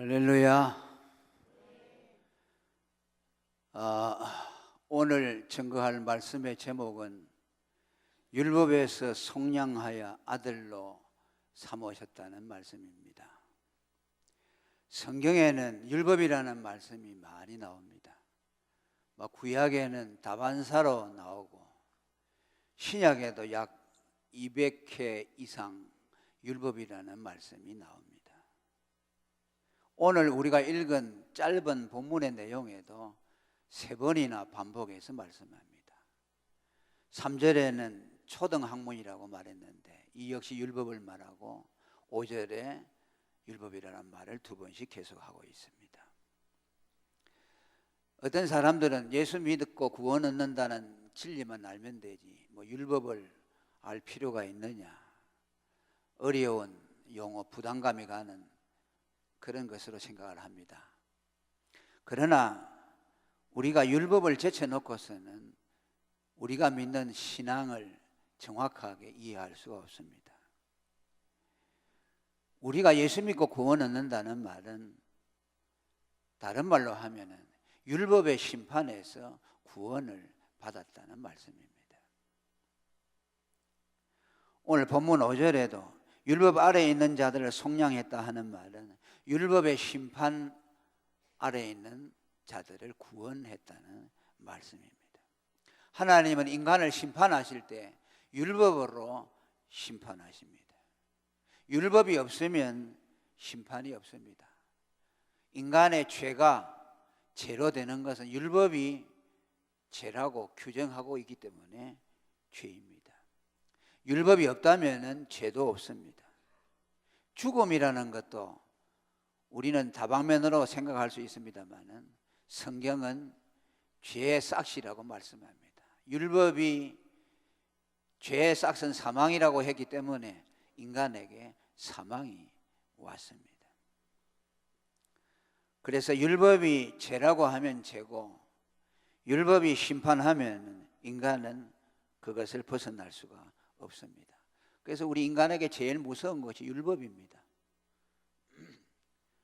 할렐루야. 오늘 증거할 말씀의 제목은 율법에서 속량하여 아들로 삼으셨다는 말씀입니다. 성경에는 율법이라는 말씀이 많이 나옵니다. 구약에는 다반사로 나오고 신약에도 약 200회 이상 율법이라는 말씀이 나옵니다. 오늘 우리가 읽은 짧은 본문의 내용에도 3번이나 반복해서 말씀합니다. 3절에는 초등학문이라고 말했는데 이 역시 율법을 말하고 5절에 율법이라는 말을 2번씩 계속하고 있습니다. 어떤 사람들은 예수 믿고 구원 얻는다는 진리만 알면 되지 율법을 알 필요가 있느냐, 어려운 용어, 부담감이 가는 그런 것으로 생각을 합니다. 그러나 우리가 율법을 제쳐놓고서는 우리가 믿는 신앙을 정확하게 이해할 수가 없습니다. 우리가 예수 믿고 구원 얻는다는 말은 다른 말로 하면은 율법의 심판에서 구원을 받았다는 말씀입니다. 오늘 본문 5절에도 율법 아래에 있는 자들을 속량했다 하는 말은 율법의 심판 아래에 있는 자들을 구원했다는 말씀입니다. 하나님은 인간을 심판하실 때 율법으로 심판하십니다. 율법이 없으면 심판이 없습니다. 인간의 죄가 죄로 되는 것은 율법이 죄라고 규정하고 있기 때문에 죄입니다. 율법이 없다면 죄도 없습니다. 죽음이라는 것도 우리는 다방면으로 생각할 수 있습니다만 성경은 죄의 싹이라고 말씀합니다. 율법이 죄의 싹은 사망이라고 했기 때문에 인간에게 사망이 왔습니다. 그래서 율법이 죄라고 하면 죄고 율법이 심판하면 인간은 그것을 벗어날 수가 없습니다. 그래서 우리 인간에게 제일 무서운 것이 율법입니다.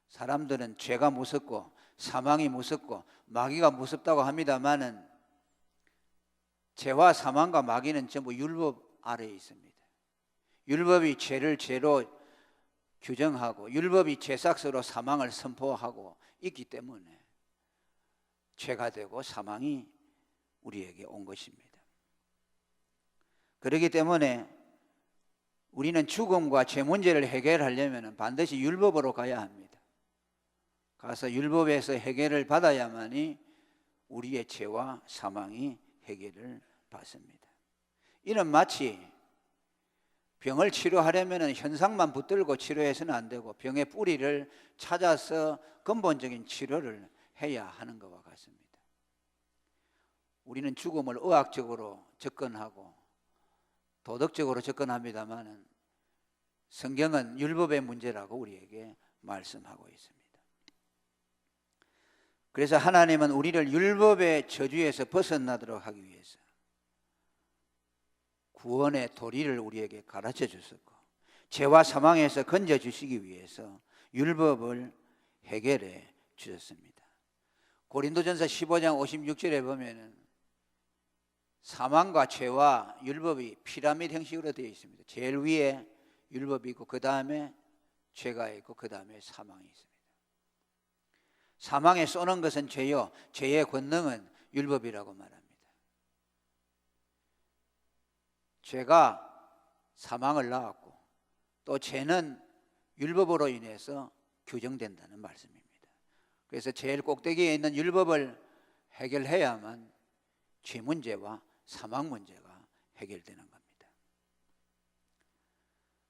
사람들은 죄가 무섭고 사망이 무섭고 마귀가 무섭다고 합니다만은 죄와 사망과 마귀는 전부 율법 아래에 있습니다. 율법이 죄를 죄로 규정하고 율법이 죄삭스로 사망을 선포하고 있기 때문에 죄가 되고 사망이 우리에게 온 것입니다. 그렇기 때문에 우리는 죽음과 죄 문제를 해결하려면 반드시 율법으로 가야 합니다. 가서 율법에서 해결을 받아야만이 우리의 죄와 사망이 해결을 받습니다. 이는 마치 병을 치료하려면 현상만 붙들고 치료해서는 안 되고 병의 뿌리를 찾아서 근본적인 치료를 해야 하는 것과 같습니다. 우리는 죽음을 의학적으로 접근하고 도덕적으로 접근합니다만 성경은 율법의 문제라고 우리에게 말씀하고 있습니다. 그래서 하나님은 우리를 율법의 저주에서 벗어나도록 하기 위해서 구원의 도리를 우리에게 가르쳐 주셨고 죄와 사망에서 건져 주시기 위해서 율법을 해결해 주셨습니다. 고린도전서 15장 56절에 보면은 사망과 죄와 율법이 피라미드 형식으로 되어 있습니다. 제일 위에 율법이 있고 그 다음에 죄가 있고 그 다음에 사망이 있습니다. 사망에 쏘는 것은 죄요, 죄의 권능은 율법이라고 말합니다. 죄가 사망을 낳았고 또 죄는 율법으로 인해서 규정된다는 말씀입니다. 그래서 제일 꼭대기에 있는 율법을 해결해야만 죄 문제와 사망 문제가 해결되는 겁니다.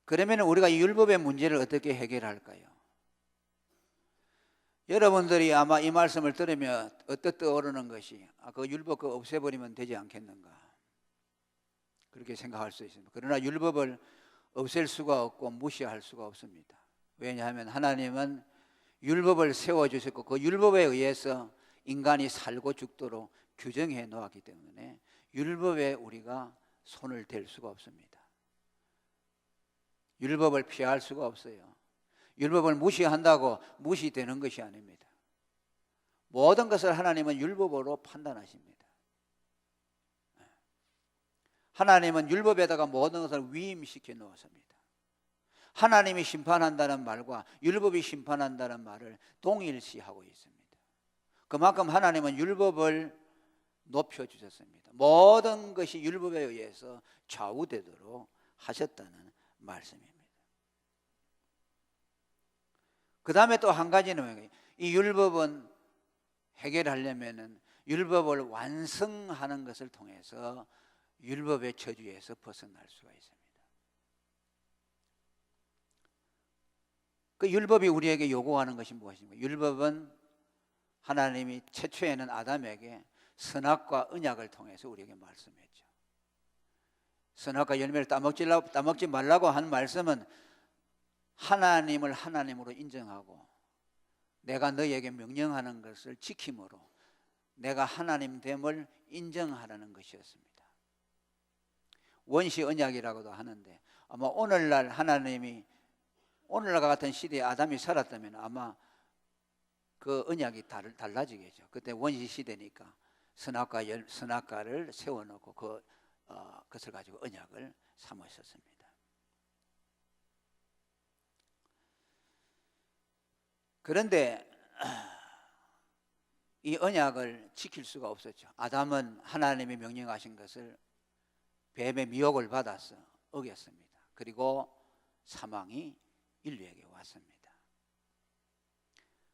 그러면 우리가 이 율법의 문제를 어떻게 해결할까요? 여러분들이 아마 이 말씀을 들으면 어떻게 떠오르는 것이 그 율법 그거 없애버리면 되지 않겠는가 그렇게 생각할 수 있습니다. 그러나 율법을 없앨 수가 없고 무시할 수가 없습니다. 왜냐하면 하나님은 율법을 세워주셨고 그 율법에 의해서 인간이 살고 죽도록 규정해 놓았기 때문에 율법에 우리가 손을 댈 수가 없습니다. 율법을 피할 수가 없어요. 율법을 무시한다고 무시되는 것이 아닙니다. 모든 것을 하나님은 율법으로 판단하십니다. 하나님은 율법에다가 모든 것을 위임시켜 놓았습니다. 하나님이 심판한다는 말과 율법이 심판한다는 말을 동일시하고 있습니다. 그만큼 하나님은 율법을 높여주셨습니다. 모든 것이 율법에 의해서 좌우되도록 하셨다는 말씀입니다. 그 다음에 또 한 가지는 이 율법은 해결하려면 율법을 완성하는 것을 통해서 율법의 저주에서 벗어날 수가 있습니다. 그 율법이 우리에게 요구하는 것이 무엇입니까? 율법은 하나님이 최초에는 아담에게 선악과 언약을 통해서 우리에게 말씀했죠. 선악과 열매를 따먹지 말라고 하는 말씀은 하나님을 하나님으로 인정하고 내가 너희에게 명령하는 것을 지킴으로 내가 하나님됨을 인정하라는 것이었습니다. 원시 언약이라고도 하는데 아마 오늘날 오늘날과 같은 시대에 아담이 살았다면 아마 그 언약이 달라지겠죠. 그때 원시 시대니까 선악과를 세워놓고 그것을 가지고 언약을 삼으셨습니다. 그런데 이 언약을 지킬 수가 없었죠. 아담은 하나님이 명령하신 것을 뱀의 미혹을 받아서 어겼습니다. 그리고 사망이 인류에게 왔습니다.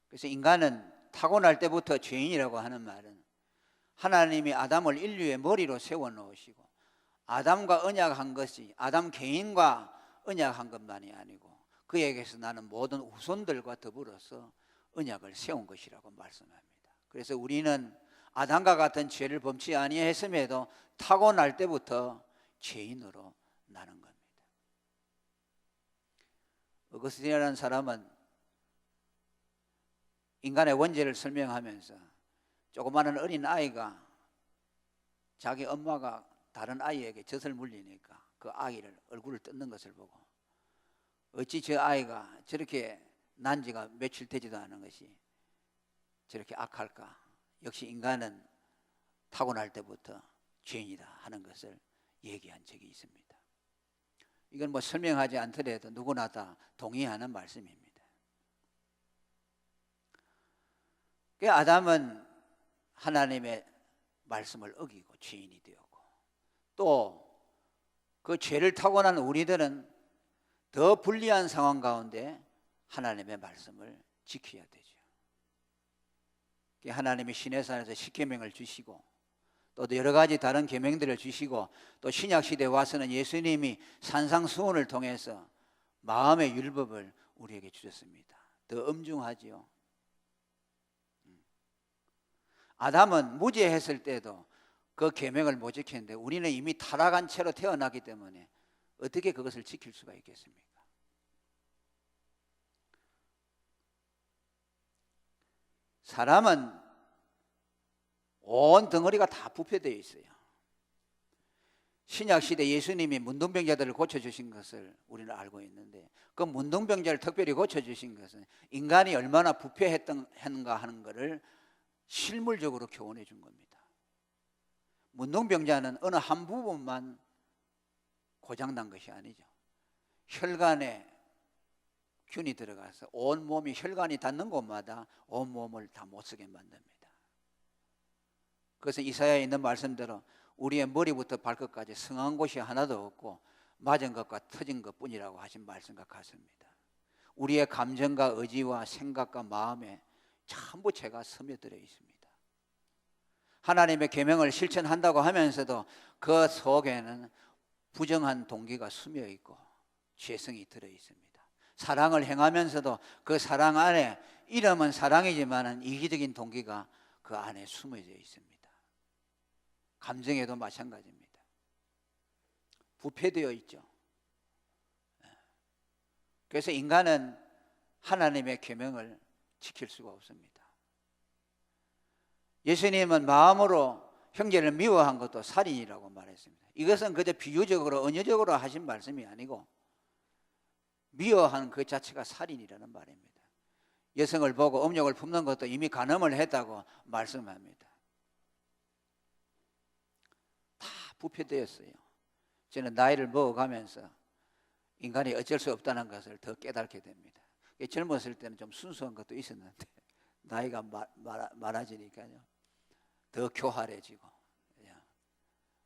그래서 인간은 타고날 때부터 죄인이라고 하는 말은 하나님이 아담을 인류의 머리로 세워놓으시고 아담과 언약한 것이 아담 개인과 언약한 것만이 아니고 그에게서 나는 모든 후손들과 더불어서 언약을 세운 것이라고 말씀합니다. 그래서 우리는 아담과 같은 죄를 범치 아니했음에도 타고날 때부터 죄인으로 나는 겁니다. 어거스틴이라는 사람은 인간의 원죄를 설명하면서 조그마한 어린 아이가 자기 엄마가 다른 아이에게 젖을 물리니까 그 아이를 얼굴을 뜯는 것을 보고 어찌 저 아이가 저렇게 난 지가 며칠 되지도 않은 것이 저렇게 악할까? 역시 인간은 타고날 때부터 죄인이다 하는 것을 얘기한 적이 있습니다. 이건 뭐 설명하지 않더라도 누구나 다 동의하는 말씀입니다. 아담은 하나님의 말씀을 어기고 죄인이 되었고 또 그 죄를 타고난 우리들은 더 불리한 상황 가운데 하나님의 말씀을 지켜야 되죠. 하나님이 시내산에서 십계명을 주시고 또 여러 가지 다른 계명들을 주시고 또 신약시대에 와서는 예수님이 산상수훈을 통해서 마음의 율법을 우리에게 주셨습니다. 더 엄중하지요. 아담은 무죄했을 때도 그 계명을 못 지켰는데 우리는 이미 타락한 채로 태어나기 때문에 어떻게 그것을 지킬 수가 있겠습니까? 사람은 온 덩어리가 다 부패되어 있어요. 신약시대 예수님이 문둥병자들을 고쳐주신 것을 우리는 알고 있는데 그 문둥병자를 특별히 고쳐주신 것은 인간이 얼마나 부패했던가 하는 것을 실물적으로 교훈해 준 겁니다. 문둥병자는 어느 한 부분만 고장난 것이 아니죠. 혈관에 균이 들어가서 온 몸이 혈관이 닿는 곳마다 온 몸을 다 못쓰게 만듭니다. 그래서 이사야에 있는 말씀대로 우리의 머리부터 발끝까지 성한 곳이 하나도 없고 맞은 것과 터진 것뿐이라고 하신 말씀과 같습니다. 우리의 감정과 의지와 생각과 마음에 전부 죄가 스며들어 있습니다. 하나님의 계명을 실천한다고 하면서도 그 속에는 부정한 동기가 스며 있고 죄성이 들어 있습니다. 사랑을 행하면서도 그 사랑 안에 이름은 사랑이지만 이기적인 동기가 그 안에 숨어져 있습니다. 감정에도 마찬가지입니다. 부패되어 있죠. 그래서 인간은 하나님의 계명을 지킬 수가 없습니다. 예수님은 마음으로 형제를 미워한 것도 살인이라고 말했습니다. 이것은 그저 비유적으로 언어적으로 하신 말씀이 아니고 미워하는 그 자체가 살인이라는 말입니다. 여성을 보고 음욕을 품는 것도 이미 간음을 했다고 말씀합니다. 다 부패되었어요. 저는 나이를 먹어가면서 인간이 어쩔 수 없다는 것을 더 깨닫게 됩니다. 젊었을 때는 좀 순수한 것도 있었는데 나이가 많아지니까요 더 교활해지고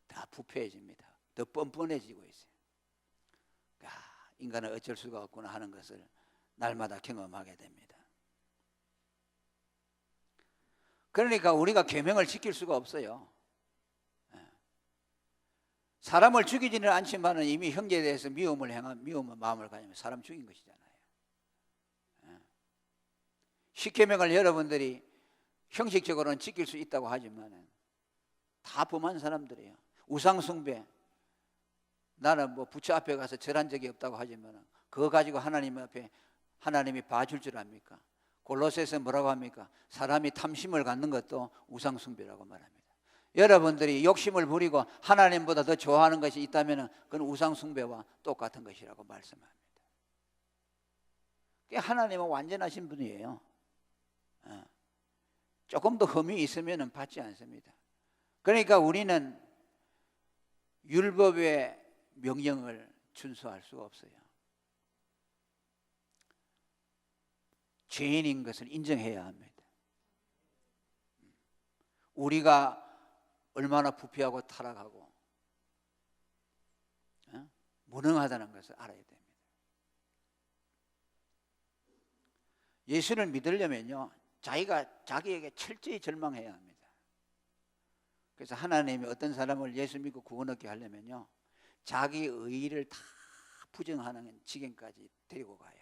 다 부패해집니다. 더 뻔뻔해지고 있어요. 인간은 어쩔 수가 없구나 하는 것을 날마다 경험하게 됩니다. 그러니까 우리가 계명을 지킬 수가 없어요. 사람을 죽이지는 않지만 이미 형제에 대해서 미움을 마음을 가지면 사람 죽인 것이잖아요. 십계명을 여러분들이 형식적으로는 지킬 수 있다고 하지만 다 범한 사람들이에요. 우상숭배, 나는 뭐 부처 앞에 가서 절한 적이 없다고 하지만 그거 가지고 하나님 앞에 하나님이 봐줄 줄 압니까? 골로새서 뭐라고 합니까? 사람이 탐심을 갖는 것도 우상숭배라고 말합니다. 여러분들이 욕심을 부리고 하나님보다 더 좋아하는 것이 있다면 그건 우상숭배와 똑같은 것이라고 말씀합니다. 하나님은 완전하신 분이에요. 조금 더 흠이 있으면 받지 않습니다. 그러니까 우리는 율법의 명령을 준수할 수가 없어요. 죄인인 것을 인정해야 합니다. 우리가 얼마나 부패하고 타락하고 무능하다는 것을 알아야 됩니다. 예수를 믿으려면요 자기에게 철저히 절망해야 합니다. 그래서 하나님이 어떤 사람을 예수 믿고 구원 얻게 하려면요 자기 의의를 다 부정하는 지경까지 데리고 가요.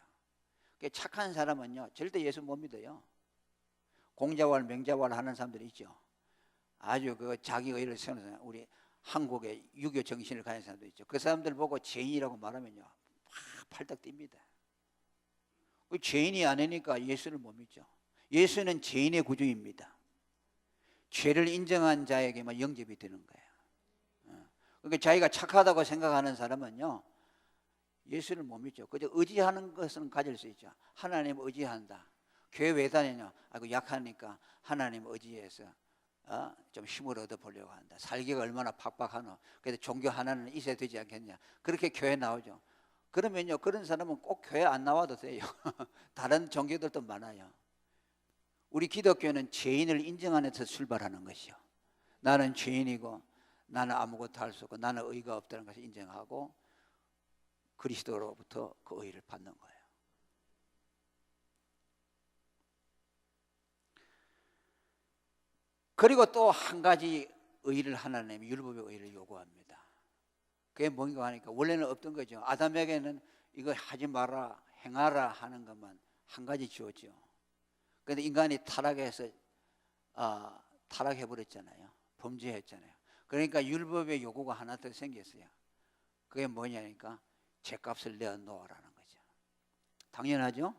착한 사람은요 절대 예수 못 믿어요. 공자왈 명자왈 하는 사람들이 있죠. 아주 그 자기 의의를 세우는 사람, 우리 한국의 유교 정신을 가진 사람도 있죠. 그 사람들 보고 죄인이라고 말하면요 막 팔딱 뜁니다. 죄인이 아니니까 예수를 못 믿죠. 예수는 죄인의 구주입니다. 죄를 인정한 자에게만 영접이 되는 거예요. 그러니까 자기가 착하다고 생각하는 사람은요 예수를 못 믿죠. 그저 의지하는 것은 가질 수 있죠. 하나님 의지한다. 교회 왜 다니냐? 아이고 약하니까 하나님 의지해서 좀 힘을 얻어 보려고 한다. 살기가 얼마나 팍팍하노. 그래도 종교 하나는 있어야 되지 않겠냐. 그렇게 교회 나오죠. 그러면요 그런 사람은 꼭 교회 안 나와도 돼요. 다른 종교들도 많아요. 우리 기독교는 죄인을 인정하는 데서 출발하는 것이요. 나는 죄인이고 나는 아무것도 할 수 없고 나는 의의가 없다는 것을 인정하고 그리스도로부터 그 의의를 받는 거예요. 그리고 또 한 가지 의의를 하나님이 율법의 의의를 요구합니다. 그게 뭔가 하니까 원래는 없던 거죠. 아담에게는 이거 하지 마라 행하라 하는 것만 한 가지 주었죠. 그런데 인간이 타락해서 타락해버렸잖아요. 범죄했잖아요. 그러니까 율법의 요구가 하나 더 생겼어요. 그게 뭐냐니까 죄값을 내어놓으라는 거죠. 당연하죠.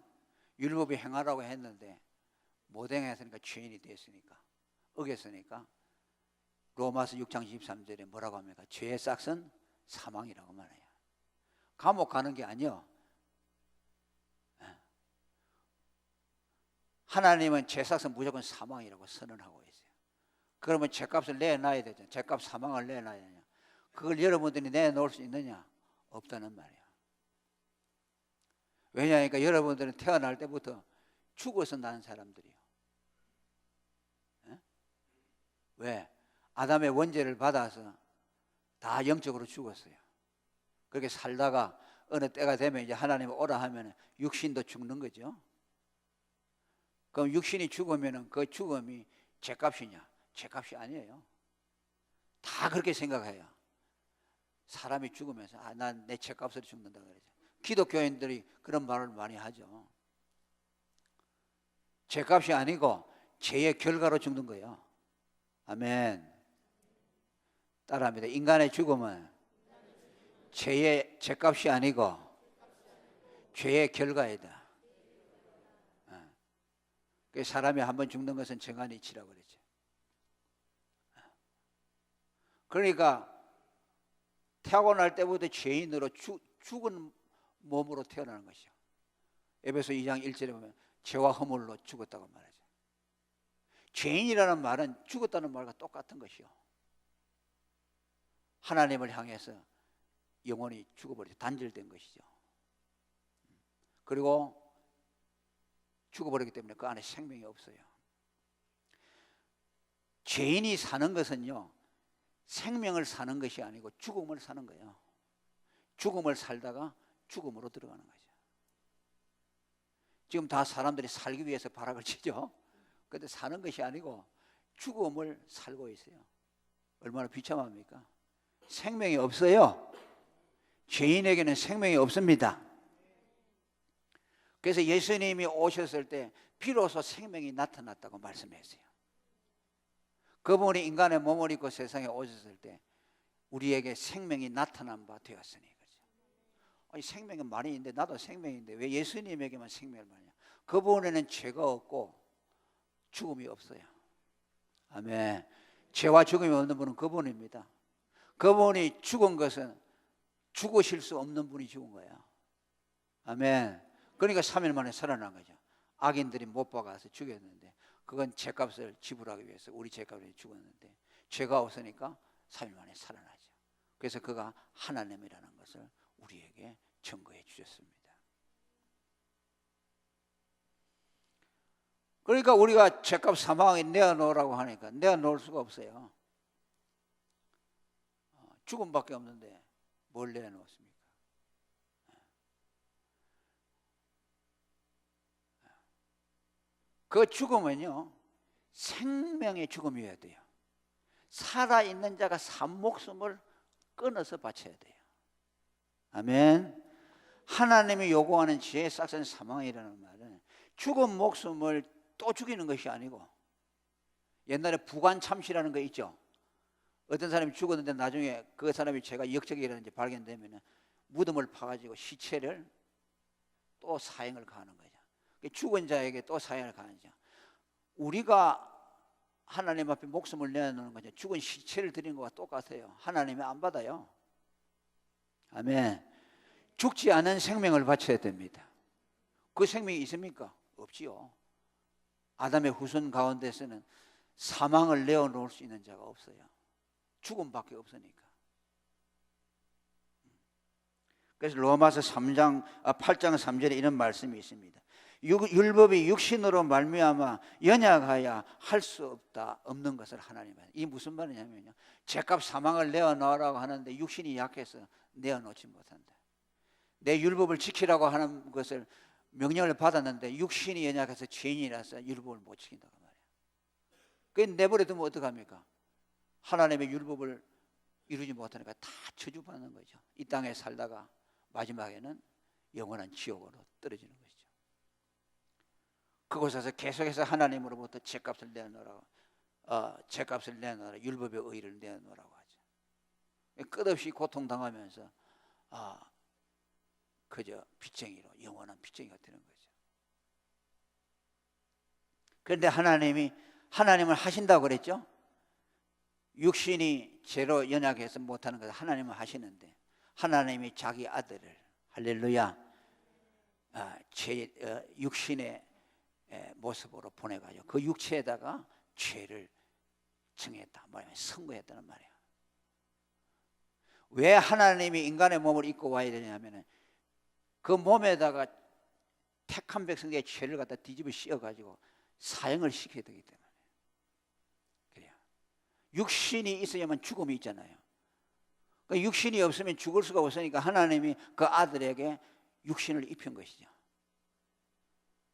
율법이 행하라고 했는데 못 행했으니까 죄인이 됐으니까 어겼으니까 로마서 6장 13절에 뭐라고 합니까? 죄의 싹은 사망이라고 말해요. 감옥 가는 게 아니요. 하나님은 죄 싹은 무조건 사망이라고 선언하고 있어요. 그러면 죄값을 내놔야 되잖아요. 죄값 사망을 내놔야 되냐. 그걸 여러분들이 내놓을 수 있느냐? 없다는 말이에요. 왜냐하니까 여러분들은 태어날 때부터 죽어서 난 사람들이에요. 왜? 아담의 원죄를 받아서 다 영적으로 죽었어요. 그렇게 살다가 어느 때가 되면 이제 하나님 오라 하면 육신도 죽는 거죠. 그럼 육신이 죽으면 그 죽음이 죄값이냐? 죄값이 아니에요. 다 그렇게 생각해요. 사람이 죽으면서 난 내 죄값으로 죽는다 그러죠. 기독교인들이 그런 말을 많이 하죠. 죄값이 아니고 죄의 결과로 죽는 거예요. 아멘. 따라합니다. 인간의 죽음은 죄의 죄값이 아니고 죄의 결과이다. 사람이 한번 죽는 것은 정한이 이치라고 그랬죠. 그러니까 태어날 때부터 죄인으로 죽은 몸으로 태어나는 것이요. 에베소 2장 1절에 보면 죄와 허물로 죽었다고 말하죠. 죄인이라는 말은 죽었다는 말과 똑같은 것이요. 하나님을 향해서 영혼이 죽어버리죠. 단절된 것이죠. 그리고 죽어버리기 때문에 그 안에 생명이 없어요. 죄인이 사는 것은요, 생명을 사는 것이 아니고 죽음을 사는 거예요. 죽음을 살다가 죽음으로 들어가는 거죠. 지금 다 사람들이 살기 위해서 발악을 치죠. 그런데 사는 것이 아니고 죽음을 살고 있어요. 얼마나 비참합니까? 생명이 없어요. 죄인에게는 생명이 없습니다. 그래서 예수님이 오셨을 때 비로소 생명이 나타났다고 말씀했어요. 그분이 인간의 몸을 입고 세상에 오셨을 때 우리에게 생명이 나타난 바 되었으니. 아니, 생명은 많이 있는데 나도 생명인데 왜 예수님에게만 생명을 말이냐? 그분에는 죄가 없고 죽음이 없어요. 아멘. 죄와 죽음이 없는 분은 그분입니다. 그분이 죽은 것은 죽으실 수 없는 분이 죽은 거예요. 아멘. 그러니까 3일 만에 살아난 거죠. 악인들이 못 박아서 죽였는데 그건 죄값을 지불하기 위해서 우리 죄값을 죽었는데 죄가 없으니까 3일 만에 살아나죠. 그래서 그가 하나님이라는 것을 우리에게 증거해 주셨습니다. 그러니까 우리가 죄값 사망에 내어놓으라고 하니까 내어놓을 수가 없어요. 죽음밖에 없는데 뭘 내어놓습니까? 그 죽음은요, 생명의 죽음이어야 돼요. 살아있는 자가 산 목숨을 끊어서 바쳐야 돼요. 아멘. 하나님이 요구하는 죄의 싹은 사망이라는 말은 죽은 목숨을 또 죽이는 것이 아니고, 옛날에 부관참시라는 거 있죠. 어떤 사람이 죽었는데 나중에 그 사람이 죄가 역적이라든지 발견되면 무덤을 파가지고 시체를 또 사형을 가하는 거죠. 죽은 자에게 또 사형을 가하죠. 우리가 하나님 앞에 목숨을 내놓는 거죠. 죽은 시체를 드리는 것과 똑같아요. 하나님이 안 받아요. 아멘. 죽지 않은 생명을 바쳐야 됩니다. 그 생명이 있습니까? 없지요. 아담의 후손 가운데서는 사망을 내어놓을 수 있는 자가 없어요. 죽음밖에 없으니까. 그래서 로마서 8장 3절에 이런 말씀이 있습니다. 율법이 육신으로 말미암아 연약하여 할 수 없는 것을 하나님은, 이 무슨 말이냐면요, 죄값 사망을 내어놓으라고 하는데 육신이 약해서 내어놓지 못한다. 내 율법을 지키라고 하는 것을 명령을 받았는데 육신이 연약해서 죄인이라서 율법을 못 지킨다고 말이에요. 그게 내버려두면 어떡합니까? 하나님의 율법을 이루지 못하니까 다 저주받는 거죠. 이 땅에 살다가 마지막에는 영원한 지옥으로 떨어지는 것이죠. 그곳에서 계속해서 하나님으로부터 죄값을 내놓으라고, 죄값을 내놓으라, 율법의 의의를 내놓으라고 하죠. 끝없이 고통당하면서 그저 빚쟁이로, 영원한 빚쟁이가 되는 거죠. 그런데 하나님을 하신다고 그랬죠. 육신이 죄로 연약해서 못하는 것을 하나님은 하시는데, 하나님이 자기 아들을, 할렐루야, 육신의 모습으로 보내가지고 그 육체에다가 죄를 정했다, 말하면 선고했다는 말이에요. 왜 하나님이 인간의 몸을 입고 와야 되냐면 그 몸에다가 택한 백성의 죄를 갖다 뒤집어 씌워가지고 사형을 시켜야 되기 때문에 그래요. 육신이 있어야만 죽음이 있잖아요. 그러니까 육신이 없으면 죽을 수가 없으니까 하나님이 그 아들에게 육신을 입힌 것이죠.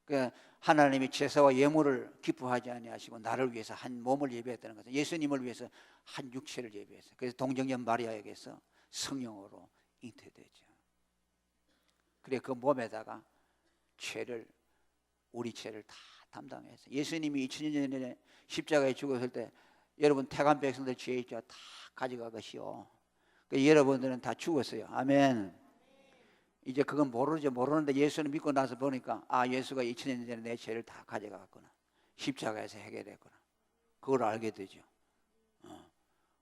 그러니까 하나님이 제사와 예물을 기뻐하지 아니하시고 나를 위해서 한 몸을 예비했다는 것은 예수님을 위해서 한 육체를 예비했어요. 그래서 동정녀 마리아에게서 성령으로 잉태되죠. 그래 그 몸에다가 우리 죄를 다 담당했어요. 예수님이 2000년 전에 십자가에 죽었을 때 여러분 택한 백성들 죄 있죠, 다 가져가 것이요. 여러분들은 다 죽었어요. 아멘. 이제 그건 모르는데 예수를 믿고 나서 보니까 예수가 2000년 전에 내 죄를 다 가져갔구나, 십자가에서 해결했구나, 그걸 알게 되죠.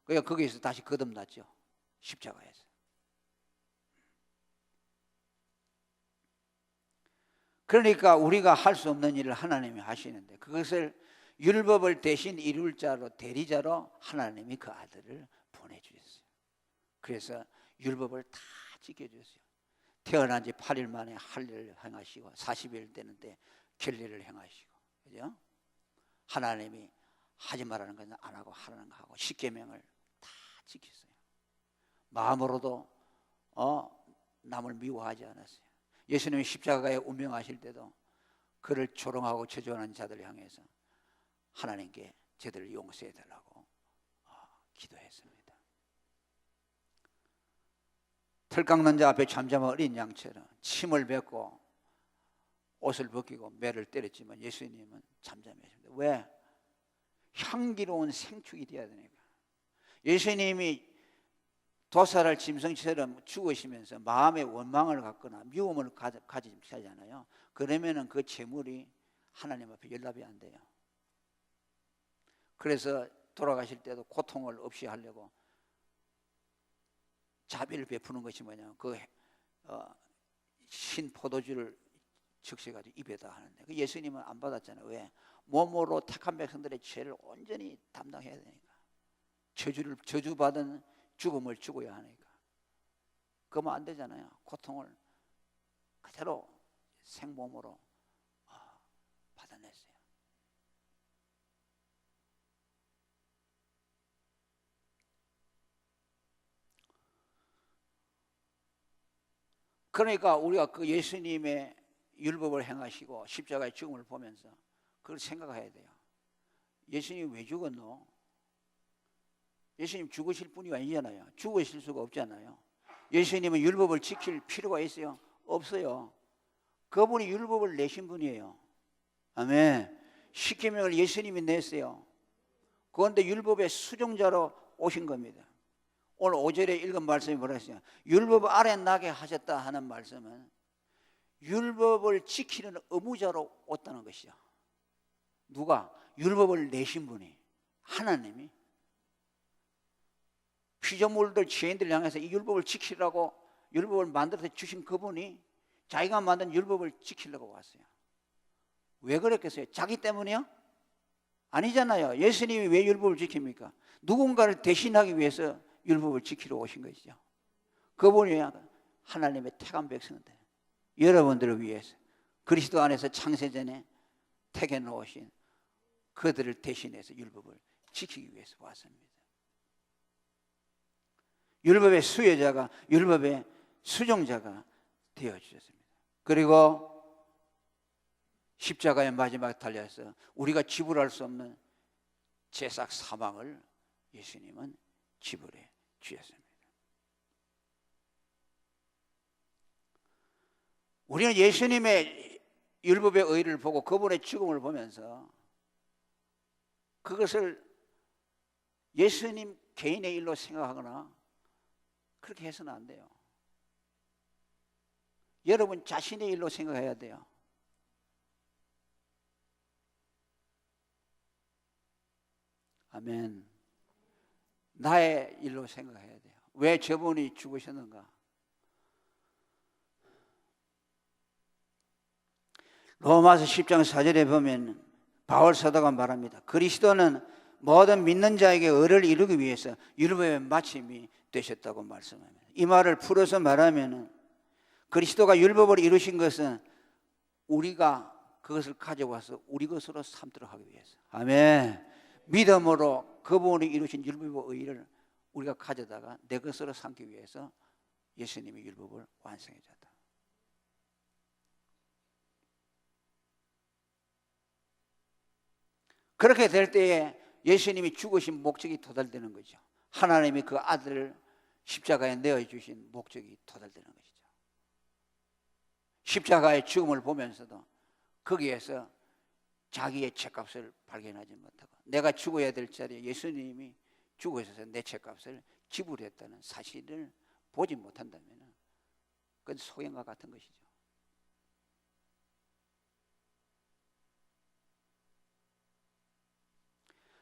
그러니까 거기에서 다시 거듭났죠, 십자가에서. 그러니까 우리가 할 수 없는 일을 하나님이 하시는데 그것을 율법을 대신 이룰 자로, 대리자로 하나님이 그 아들을 보내주셨어요. 그래서 율법을 다 지켜주셨어요. 태어난 지 8일 만에 할 일을 행하시고 40일 되는데 결례를 행하시고, 그죠? 하나님이 하지 말라는 건 안 하고 하라는 거 하고 십계명을 다 지켰어요. 마음으로도 남을 미워하지 않았어요. 예수님이 십자가에 운명하실 때도 그를 조롱하고 저주하는 자들을 향해서 하나님께 저들을 용서해 달라고 기도했습니다. 털 깎는 자 앞에 잠잠한 어린 양처럼 침을 뱉고 옷을 벗기고 매를 때렸지만 예수님은 잠잠했습니다. 왜? 향기로운 생축이 되어야 되니까. 예수님이 도살할 짐승처럼 죽으시면서 마음의 원망을 갖거나 미움을 가지잖아요. 그러면은 그 재물이 하나님 앞에 연락이 안 돼요. 그래서 돌아가실 때도 고통을 없이 하려고 자비를 베푸는 것이 뭐냐, 그 신 포도주를 적셔가지고 입에다 하는데 그 예수님은 안 받았잖아요. 왜? 몸으로 택한 백성들의 죄를 온전히 담당해야 되니까. 저주받은 죽음을 죽어야 하니까. 그러면 안 되잖아요. 고통을 그대로 생몸으로 받아냈어요. 그러니까 우리가 그 예수님의 율법을 행하시고 십자가의 죽음을 보면서 그걸 생각해야 돼요. 예수님이 왜 죽었노? 예수님 죽으실 분이 아니잖아요. 죽으실 수가 없잖아요. 예수님은 율법을 지킬 필요가 있어요? 없어요. 그분이 율법을 내신 분이에요. 아멘. 십계명을 예수님이 냈어요. 그런데 율법의 수종자로 오신 겁니다. 오늘 5절에 읽은 말씀이 뭐라 했어요? 율법 아래 나게 하셨다 하는 말씀은 율법을 지키는 의무자로 왔다는 것이죠. 누가? 율법을 내신 분이, 하나님이. 피조물들, 죄인들을 향해서 이 율법을 지키라고 율법을 만들어서 주신 그분이 자기가 만든 율법을 지키려고 왔어요. 왜 그랬겠어요? 자기 때문이요? 아니잖아요. 예수님이 왜 율법을 지킵니까? 누군가를 대신하기 위해서 율법을 지키러 오신 것이죠. 그분이 하나님의 택한 백성들, 여러분들을 위해서 그리스도 안에서 창세전에 택해 놓으신 그들을 대신해서 율법을 지키기 위해서 왔습니다. 율법의 수혜자가, 율법의 수종자가 되어주셨습니다. 그리고 십자가의 마지막에 달려서 우리가 지불할 수 없는 제삭 사망을 예수님은 지불해 주셨습니다. 우리는 예수님의 율법의 의를 보고 그분의 죽음을 보면서 그것을 예수님 개인의 일로 생각하거나 그렇게 해서는 안 돼요. 여러분 자신의 일로 생각해야 돼요. 아멘. 나의 일로 생각해야 돼요. 왜 저분이 죽으셨는가? 로마서 10장 4절에 보면 바울 사도가 말합니다. 그리스도는 모든 믿는 자에게 의를 이루기 위해서 율법의 마침이 되셨다고 말씀합니다. 이 말을 풀어서 말하면 그리스도가 율법을 이루신 것은 우리가 그것을 가져와서 우리 것으로 삼도록 하기 위해서. 아멘. 믿음으로 그분이 이루신 율법의 의를 우리가 가져다가 내 것으로 삼기 위해서 예수님이 율법을 완성해 줬다. 그렇게 될 때에 예수님이 죽으신 목적이 도달되는 거죠. 하나님이 그 아들을 십자가에 내어주신 목적이 도달되는 것이죠. 십자가의 죽음을 보면서도 거기에서 자기의 죄값을 발견하지 못하고 내가 죽어야 될 자리에 예수님이 죽으셔서 내 죄값을 지불했다는 사실을 보지 못한다면 그건 소경과 같은 것이죠.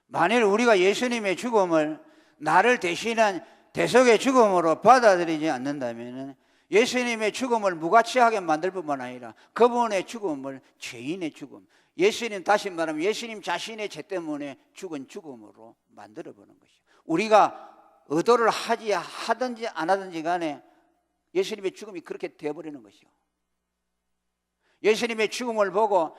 만일 우리가 예수님의 죽음을 나를 대신한 대속의 죽음으로 받아들이지 않는다면 예수님의 죽음을 무가치하게 만들 뿐만 아니라 그분의 죽음을 죄인의 죽음, 예수님, 다시 말하면 예수님 자신의 죄 때문에 죽은 죽음으로 만들어보는 것이죠. 우리가 의도를 하든지 안 하든지 간에 예수님의 죽음이 그렇게 되어버리는 것이요. 예수님의 죽음을 보고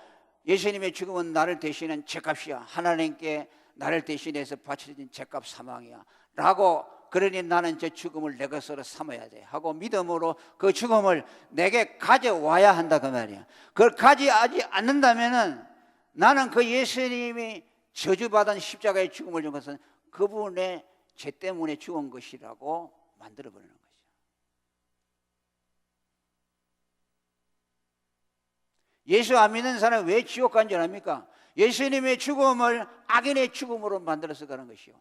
예수님의 죽음은 나를 대신한 죄값이야, 하나님께 나를 대신해서 바쳐진 죄값 사망이야 라고, 그러니 나는 저 죽음을 내 것으로 삼아야 돼 하고 믿음으로 그 죽음을 내게 가져와야 한다 그 말이야. 그걸 가져오지 않는다면은 나는 그 예수님이 저주받은 십자가의 죽음을 준 것은 그분의 죄 때문에 죽은 것이라고 만들어버리는 거죠. 예수 안 믿는 사람은 왜 지옥 간 줄 압니까? 예수님의 죽음을 악인의 죽음으로 만들어서 가는 것이요.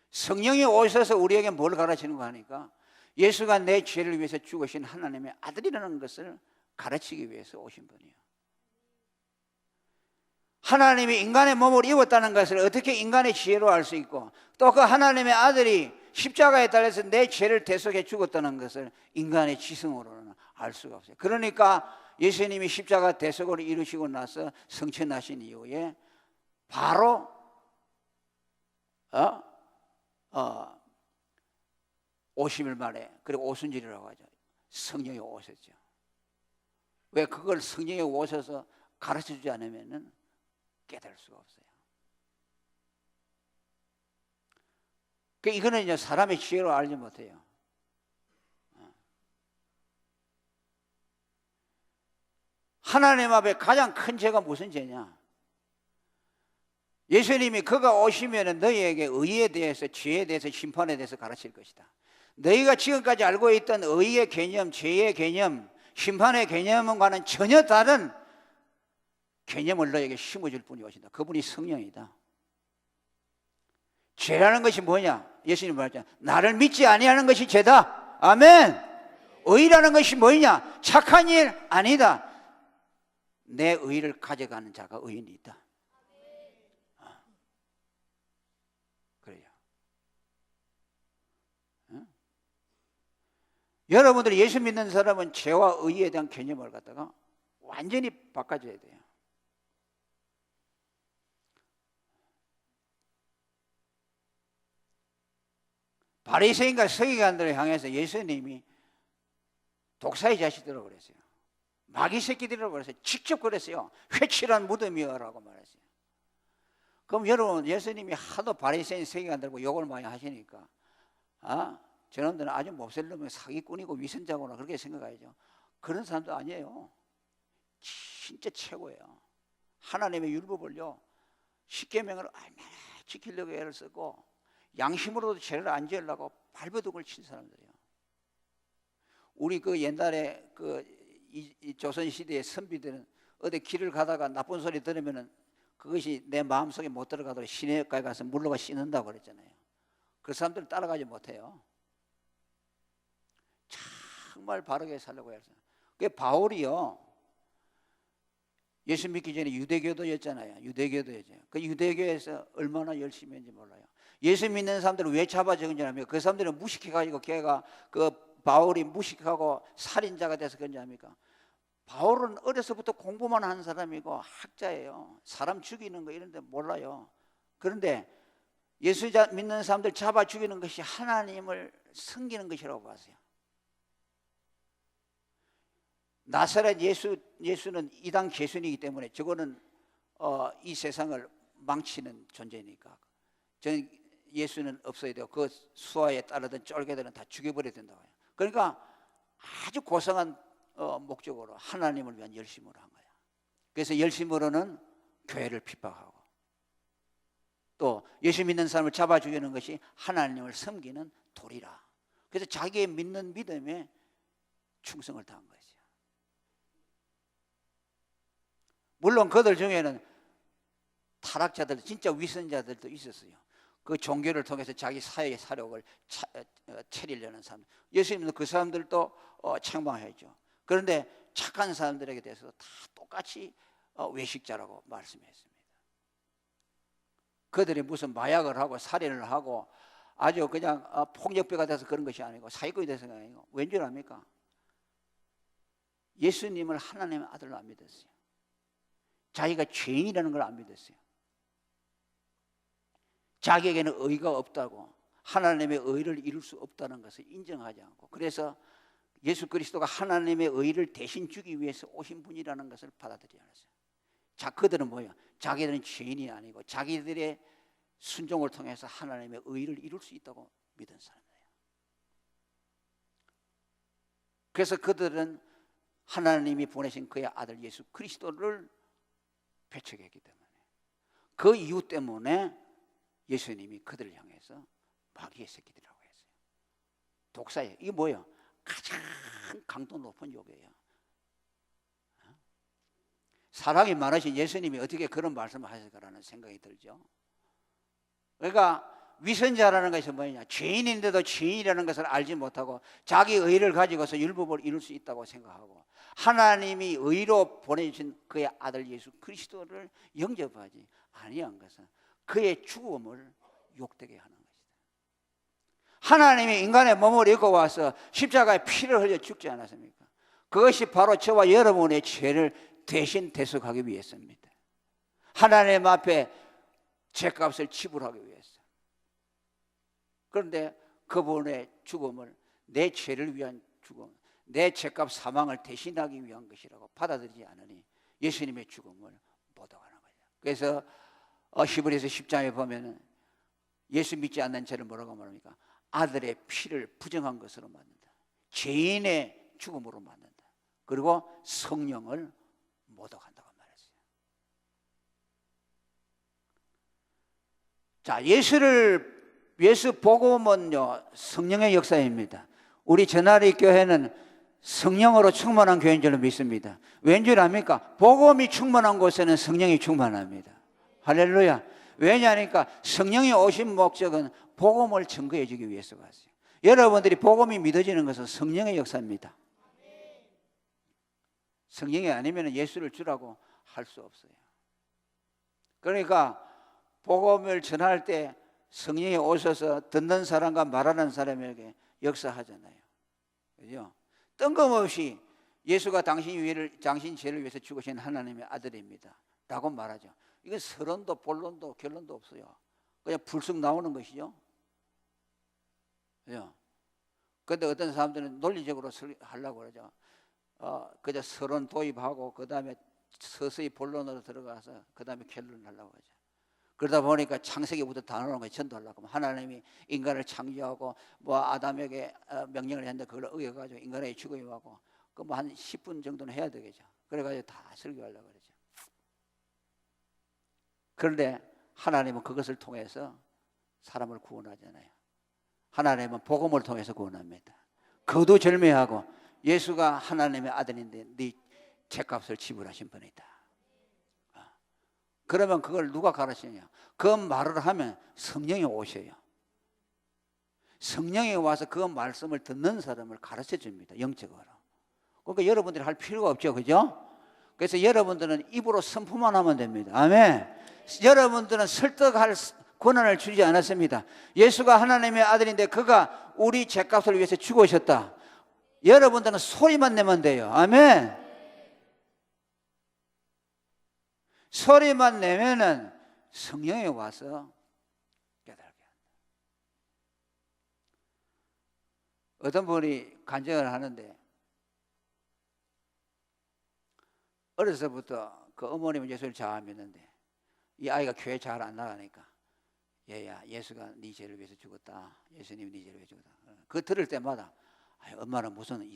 성령이 오셔서 우리에게 뭘 가르치는 거 하니까 예수가 내 죄를 위해서 죽으신 하나님의 아들이라는 것을 가르치기 위해서 오신 분이에요. 하나님이 인간의 몸을 입었다는 것을 어떻게 인간의 지혜로 알 수 있고, 또 그 하나님의 아들이 십자가에 달려서 내 죄를 대속해 죽었다는 것을 인간의 지성으로는 알 수가 없어요. 그러니까 예수님이 십자가 대속을 이루시고 나서 성천하신 이후에 바로 50일 만에, 그리고 오순절이라고 하죠, 성령이 오셨죠. 왜 그걸 성령이 오셔서 가르쳐주지 않으면 깨달을 수가 없어요. 이거는 이제 사람의 지혜로 알지 못해요. 하나님 앞에 가장 큰 죄가 무슨 죄냐? 예수님이 그가 오시면 너희에게 의에 대해서, 죄에 대해서, 심판에 대해서 가르칠 것이다. 너희가 지금까지 알고 있던 의의 개념, 죄의 개념, 심판의 개념과는 전혀 다른 개념을 너에게 심어줄 분이 오신다. 그분이 성령이다. 죄라는 것이 뭐냐? 예수님 말했잖아요. 나를 믿지 아니하는 것이 죄다. 아멘. 의라는 것이 뭐냐? 착한 일 아니다. 내 의를 가져가는 자가 의인이 있다. 그래요. 응? 여러분들이 예수 믿는 사람은 죄와 의에 대한 개념을 갖다가 완전히 바꿔줘야 돼요. 바리새인과 서기관들을 향해서 예수님이 독사의 자식들이라고 그랬어요. 마귀 새끼들이라고 그랬어요. 직접 그랬어요. 회칠한 무덤이여라고 말했어요. 그럼 여러분, 예수님이 하도 바리새인 서기관들고 욕을 많이 하시니까 저놈들은 아주 몹쓸 놈의 사기꾼이고 위선자구나 그렇게 생각하죠. 그런 사람도 아니에요. 진짜 최고예요. 하나님의 율법을요, 십계명을 얼마나 지키려고 애를 쓰고 양심으로도 죄를 안 지으려고 발버둥을 친 사람들이에요. 우리 그 옛날에 이 조선 시대의 선비들은 어디 길을 가다가 나쁜 소리 들으면은 그것이 내 마음속에 못 들어가도록 시내가에 가서 물로가 씻는다고 그랬잖아요. 그 사람들은 따라가지 못해요. 정말 바르게 살려고 해서. 그 바울이요, 예수 믿기 전에 유대교도였잖아요. 유대교도였죠. 그 유대교에서 얼마나 열심히 했는지 몰라요. 예수 믿는 사람들을 왜 잡아 적은지 압니까? 그 사람들은 무식해가지고 걔가 바울이 무식하고 살인자가 돼서 그런지 압니까? 바울은 어려서부터 공부만 한 사람이고 학자예요. 사람 죽이는 거 이런 데 몰라요. 그런데 예수 믿는 사람들 잡아 죽이는 것이 하나님을 섬기는 것이라고 봤어요. 나사렛 예수는 이단 개순이기 때문에 저거는 이 세상을 망치는 존재니까 저는 예수는 없어야 돼요. 그 수하에 따르던 쫄개들은 다 죽여버려야 된다고 해요. 그러니까 아주 고상한 목적으로 하나님을 위한 열심으로 한 거예요. 그래서 열심으로는 교회를 핍박하고 또 예수 믿는 사람을 잡아 죽이는 것이 하나님을 섬기는 도리라. 그래서 자기의 믿는 믿음에 충성을 다한 거죠. 물론 그들 중에는 타락자들, 진짜 위선자들도 있었어요. 그 종교를 통해서 자기 사회의 사력을 차리려는 사람, 예수님도 그 사람들도 책망했죠. 그런데 착한 사람들에게 대해서 다 똑같이 외식자라고 말씀했습니다. 그들이 무슨 마약을 하고 살인을 하고 아주 그냥 폭력배가 돼서 그런 것이 아니고 사기꾼이 돼서 아니고 왠 줄 압니까? 예수님을 하나님의 아들로 안 믿었어요. 자기가 죄인이라는 걸 안 믿었어요. 자기에게는 의가 없다고, 하나님의 의를 이룰 수 없다는 것을 인정하지 않고, 그래서 예수 그리스도가 하나님의 의를 대신 주기 위해서 오신 분이라는 것을 받아들이지 않았어요. 자, 그들은 뭐예요? 자기들은 죄인이 아니고 자기들의 순종을 통해서 하나님의 의를 이룰 수 있다고 믿은 사람이에요. 그래서 그들은 하나님이 보내신 그의 아들 예수 그리스도를 배척했기 때문에, 그 이유 때문에 예수님이 그들을 향해서 마귀의 새끼들이라고 했어요. 독사예요. 이게 뭐예요? 가장 강도 높은 욕이에요. 사랑이 많으신 예수님이 어떻게 그런 말씀을 하실까라는 생각이 들죠. 그러니까 위선자라는 것이 뭐냐? 죄인인데도 죄인이라는 것을 알지 못하고 자기 의를 가지고서 율법을 이룰 수 있다고 생각하고, 하나님이 의로 보내주신 그의 아들 예수 그리스도를 영접하지 아니한 것은 그의 죽음을 욕되게 하는 것이다. 하나님이 인간의 몸을 입고 와서 십자가에 피를 흘려 죽지 않았습니까? 그것이 바로 저와 여러분의 죄를 대신 대속하기 위해서입니다. 하나님 앞에 죄값을 지불하기 위해서. 그런데 그분의 죽음을 내 죄를 위한 죽음, 내 죄값 사망을 대신하기 위한 것이라고 받아들이지 않으니 예수님의 죽음을 못하는 거예요. 그래서 히브리서 10장에 보면은 예수 믿지 않는 자를 뭐라고 말합니까? 아들의 피를 부정한 것으로 만든다. 죄인의 죽음으로 만든다. 그리고 성령을 모독한다고 말했어요. 자, 예수 복음은요 성령의 역사입니다. 우리 전하리 교회는 성령으로 충만한 교회인 줄로 믿습니다. 왠 줄 압니까? 복음이 충만한 곳에는 성령이 충만합니다. 할렐루야. 왜냐하니까 성령이 오신 목적은 복음을 증거해 주기 위해서 왔어요. 여러분들이 복음이 믿어지는 것은 성령의 역사입니다. 성령이 아니면 예수를 주라고 할 수 없어요. 그러니까 복음을 전할 때 성령이 오셔서 듣는 사람과 말하는 사람에게 역사하잖아요. 그죠? 뜬금없이 예수가 당신 죄를 위해서 죽으신 하나님의 아들입니다 라고 말하죠. 이건 서론도 본론도 결론도 없어요. 그냥 불쑥 나오는 것이죠. 그죠? 근데 어떤 사람들은 논리적으로 하려고 그러죠. 그저 서론 도입하고 그 다음에 서서히 본론으로 들어가서 그 다음에 결론을 하려고 하죠. 그러다 보니까 창세기부터 다 나오는 거예요. 전도하려고. 하나님이 인간을 창조하고 뭐 아담에게 명령을 했는데 그걸 어겨가지고 인간에게 죽어요하고 그 뭐 한 10분 정도는 해야 되겠죠. 그래가지고 다 설교하려고 그러죠. 그런데 하나님은 그것을 통해서 사람을 구원하잖아요. 하나님은 복음을 통해서 구원합니다. 거두절미하고 예수가 하나님의 아들인데 네 죄값을 지불하신 분이다. 그러면 그걸 누가 가르치냐? 그 말을 하면 성령이 오셔요. 성령이 와서 그 말씀을 듣는 사람을 가르쳐 줍니다. 영적으로. 그러니까 여러분들이 할 필요가 없죠. 그죠? 그래서 여러분들은 입으로 선포만 하면 됩니다. 아멘. 여러분들은 설득할 권한을 주지 않았습니다. 예수가 하나님의 아들인데 그가 우리 죄값을 위해서 죽으셨다. 여러분들은 소리만 내면 돼요. 아멘. 소리만 내면은 성령이 와서 깨달게 한다. 어떤 분이 간증을 하는데 어려서부터 그 어머님은 예수를 잘 믿는데 이 아이가 교회 잘 안 나가니까 얘야 예수가 네 죄를 위해서 죽었다. 예수님이 네 죄를 위해서 죽었다. 그거 들을 때마다 엄마는 무슨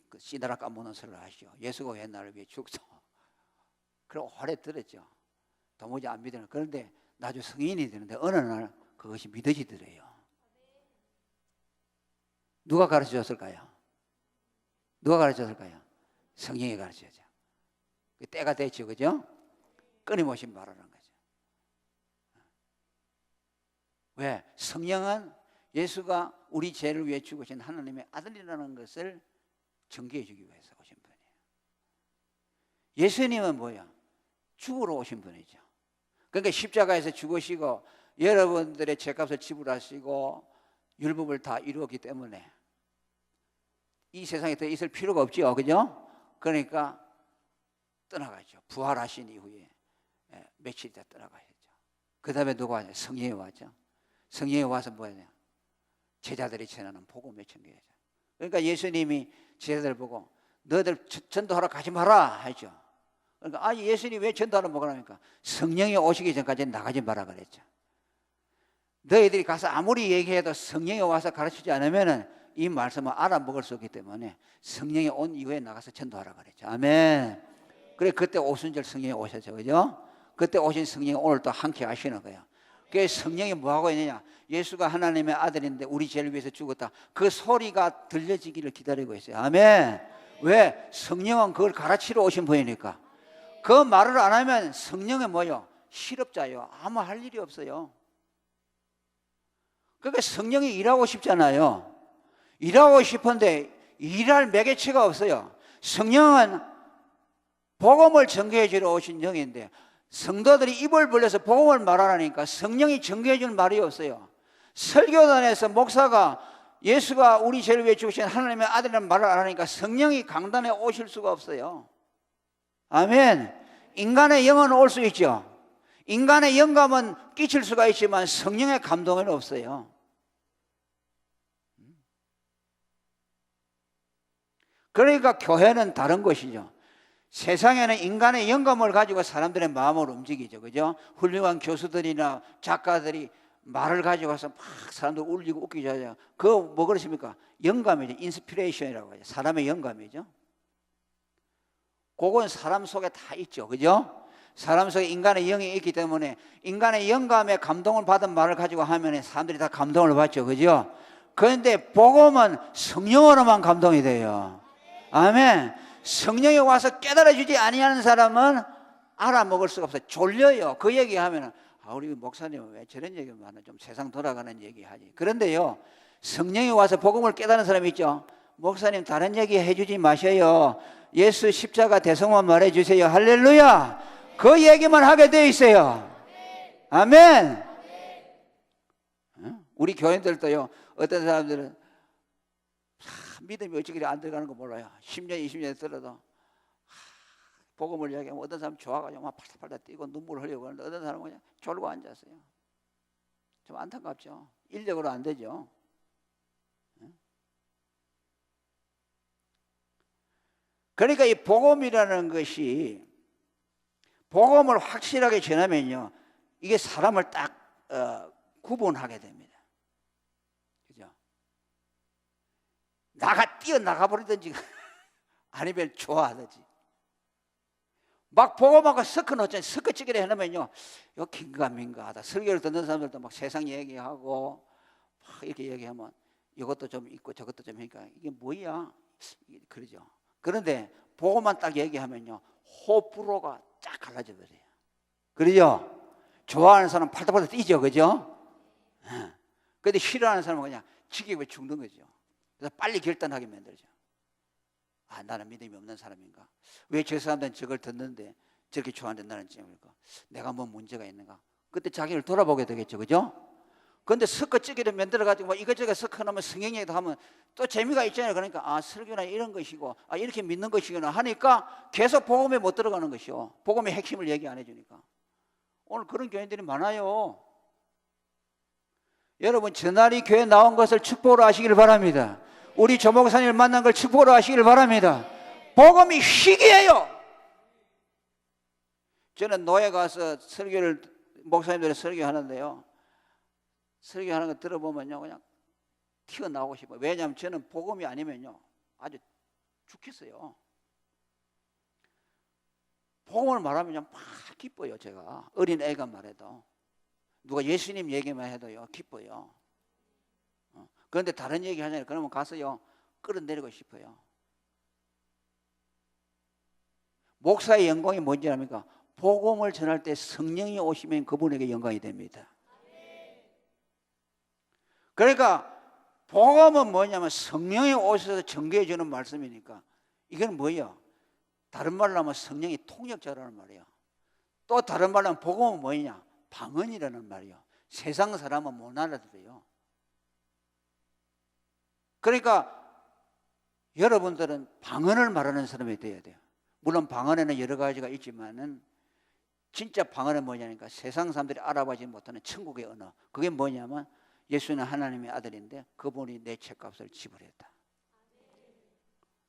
그 씨다라 까먹는 소리를 하시오. 예수가 왜 나를 위해 죽었어. 그리고 오래 들었죠. 도무지 안 믿어요. 그런데 나중에 성인이 되는데 어느 날 그것이 믿어지더래요. 누가 가르쳐줬을까요? 누가 가르쳐줬을까요? 성령이 가르쳐줘. 때가 됐죠. 그죠? 끊임없이 말하는 거죠. 왜? 성령은 예수가 우리 죄를 위해 죽으신 하나님의 아들이라는 것을 증거해 주기 위해서 오신 분이에요. 예수님은 뭐야? 죽으러 오신 분이죠. 그러니까 십자가에서 죽으시고 여러분들의 죄값을 지불하시고 율법을 다 이루었기 때문에 이 세상에 더 있을 필요가 없죠. 그죠? 그러니까 떠나가죠. 부활하신 이후에 며칠 있다 떠나가야죠. 그 다음에 누가 와요? 성령이 와죠. 성령이 와서 뭐냐? 제자들이 전하는 복음을 전개하죠. 그러니까 예수님이 제자들 보고 너희들 전도하러 가지 마라 하죠. 그러니까 아니 예수님이 왜 전도하러 못 가랍니까? 성령이 오시기 전까지 나가지 마라 그랬죠. 너희들이 가서 아무리 얘기해도 성령이 와서 가르치지 않으면 이 말씀을 알아먹을 수 없기 때문에 성령이 온 이후에 나가서 전도하라 그랬죠. 아멘. 그래 그때 오순절 성령이 오셨죠. 그죠? 그때 오신 성령이 오늘 또 함께 하시는 거예요. 그 성령이 뭐하고 있느냐? 예수가 하나님의 아들인데 우리 죄를 위해서 죽었다. 그 소리가 들려지기를 기다리고 있어요. 아멘. 왜? 성령은 그걸 가르치러 오신 분이니까. 그 말을 안 하면 성령은 뭐요? 실업자요. 아무 할 일이 없어요. 그러니까 성령이 일하고 싶잖아요. 일하고 싶은데 일할 매개체가 없어요. 성령은 복음을 전개해 주러 오신 영인데 성도들이 입을 벌려서 복음을 말하라니까 성령이 전개해 줄 말이 없어요. 설교단에서 목사가 예수가 우리 죄를 위해 죽으신 하나님의 아들이라는 말을 안 하니까 성령이 강단에 오실 수가 없어요. 아멘. 인간의 영은 올 수 있죠. 인간의 영감은 끼칠 수가 있지만 성령의 감동은 없어요. 그러니까 교회는 다른 것이죠. 세상에는 인간의 영감을 가지고 사람들의 마음을 움직이죠. 그죠? 훌륭한 교수들이나 작가들이 말을 가지고 와서 막 사람들 울리고 웃기죠. 그거 뭐 그러십니까? 영감이죠. 인스피레이션이라고 하죠. 사람의 영감이죠. 그건 사람 속에 다 있죠. 그죠? 사람 속에 인간의 영이 있기 때문에 인간의 영감에 감동을 받은 말을 가지고 하면 사람들이 다 감동을 받죠. 그죠? 그런데 복음은 성령으로만 감동이 돼요. 아멘. 성령이 와서 깨달아주지 아니하는 사람은 알아먹을 수가 없어요. 졸려요. 그 얘기하면 우리 목사님은 왜 저런 얘기만 하나 좀 세상 돌아가는 얘기하지. 그런데요 성령이 와서 복음을 깨달은 사람이 있죠. 목사님 다른 얘기 해주지 마셔요. 예수 십자가 대성만 말해주세요. 할렐루야. 그 얘기만 하게 돼 있어요. 아멘. 우리 교인들도요 어떤 사람들은 믿음이 어찌 그리 안 들어가는 거 몰라요. 10년 20년 들어도 복음을 이야기하면 어떤 사람 좋아가지고 막 팔딱팔딱 뛰고 눈물을 흘리고 하는데 어떤 사람은 그냥 졸고 앉았어요. 좀 안타깝죠. 인력으로 안 되죠. 그러니까 이 복음이라는 것이 복음을 확실하게 전하면요 이게 사람을 딱 구분하게 됩니다. 그죠? 뛰어나가 버리든지 아니면 좋아하든지 막 복음하고 섞어 놓잖아요. 섞어찌기를 해놓으면요 이거 긴가민가 하다. 설교를 듣는 사람들도 막 세상 얘기하고 막 이렇게 얘기하면 이것도 좀 있고 저것도 좀 하니까 이게 뭐야 그러죠. 그런데 복음만 딱 얘기하면요 호불호가 쫙 갈라져 버려요. 그러죠? 좋아하는 사람은 팔딱팔딱 뛰죠. 그죠? 그런데 싫어하는 사람은 그냥 지겹게 죽는 거죠. 그래서 빨리 결단하게 만들죠. 나는 믿음이 없는 사람인가? 왜 저 사람들은 저걸 듣는데 저렇게 좋아하는데 나는 찌니까 내가 뭐 문제가 있는가? 그때 자기를 돌아보게 되겠죠. 그죠? 그런데 섞어찌기를 만들어가지고 뭐 이것저것 섞어놓으면 성경 얘기도 하면 또 재미가 있잖아요. 그러니까 설교나 이런 것이고 이렇게 믿는 것이구나 하니까 계속 복음에 못 들어가는 것이요. 복음의 핵심을 얘기 안 해주니까. 오늘 그런 교인들이 많아요. 여러분 저날이 교회 나온 것을 축복으로 하시길 바랍니다. 우리 조목사님을 만난 걸 축복으로 하시길 바랍니다. 복음이 희귀해요. 저는 노예 가서 설교를 목사님들이 설교하는데요 설교하는 거 들어보면요 그냥 튀어나오고 싶어요. 왜냐하면 저는 복음이 아니면요 아주 죽겠어요. 복음을 말하면 막 기뻐요. 제가 어린 애가 말해도 누가 예수님 얘기만 해도요 기뻐요. 그런데 다른 얘기 하잖아요. 그러면 가서요 끌어내리고 싶어요. 목사의 영광이 뭔지 압니까? 복음을 전할 때 성령이 오시면 그분에게 영광이 됩니다. 그러니까 복음은 뭐냐면 성령이 오셔서 전개해 주는 말씀이니까 이건 뭐예요? 다른 말로 하면 성령이 통역자라는 말이에요. 또 다른 말로 하면 복음은 뭐냐? 방언이라는 말이에요. 세상 사람은 못 알아들어요. 그러니까 여러분들은 방언을 말하는 사람이 되어야 돼요. 물론 방언에는 여러 가지가 있지만은 진짜 방언은 뭐냐니까 세상 사람들이 알아보지 못하는 천국의 언어. 그게 뭐냐면 예수는 하나님의 아들인데 그분이 내 책값을 지불했다.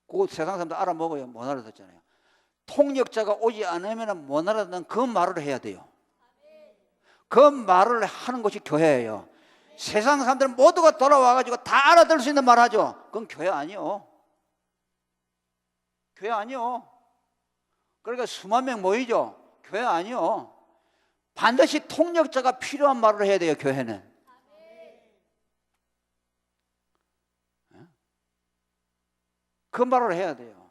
그거 세상 사람들 알아먹어요. 못 알아듣잖아요. 통역자가 오지 않으면 못 알아듣는 그 말을 해야 돼요. 그 말을 하는 것이 교회예요. 세상 사람들은 모두가 돌아와가지고 다 알아들을 수 있는 말 하죠. 그건 교회 아니요. 교회 아니요. 그러니까 수만 명 모이죠. 교회 아니요. 반드시 통역자가 필요한 말을 해야 돼요. 교회는. 그 말을 해야 돼요.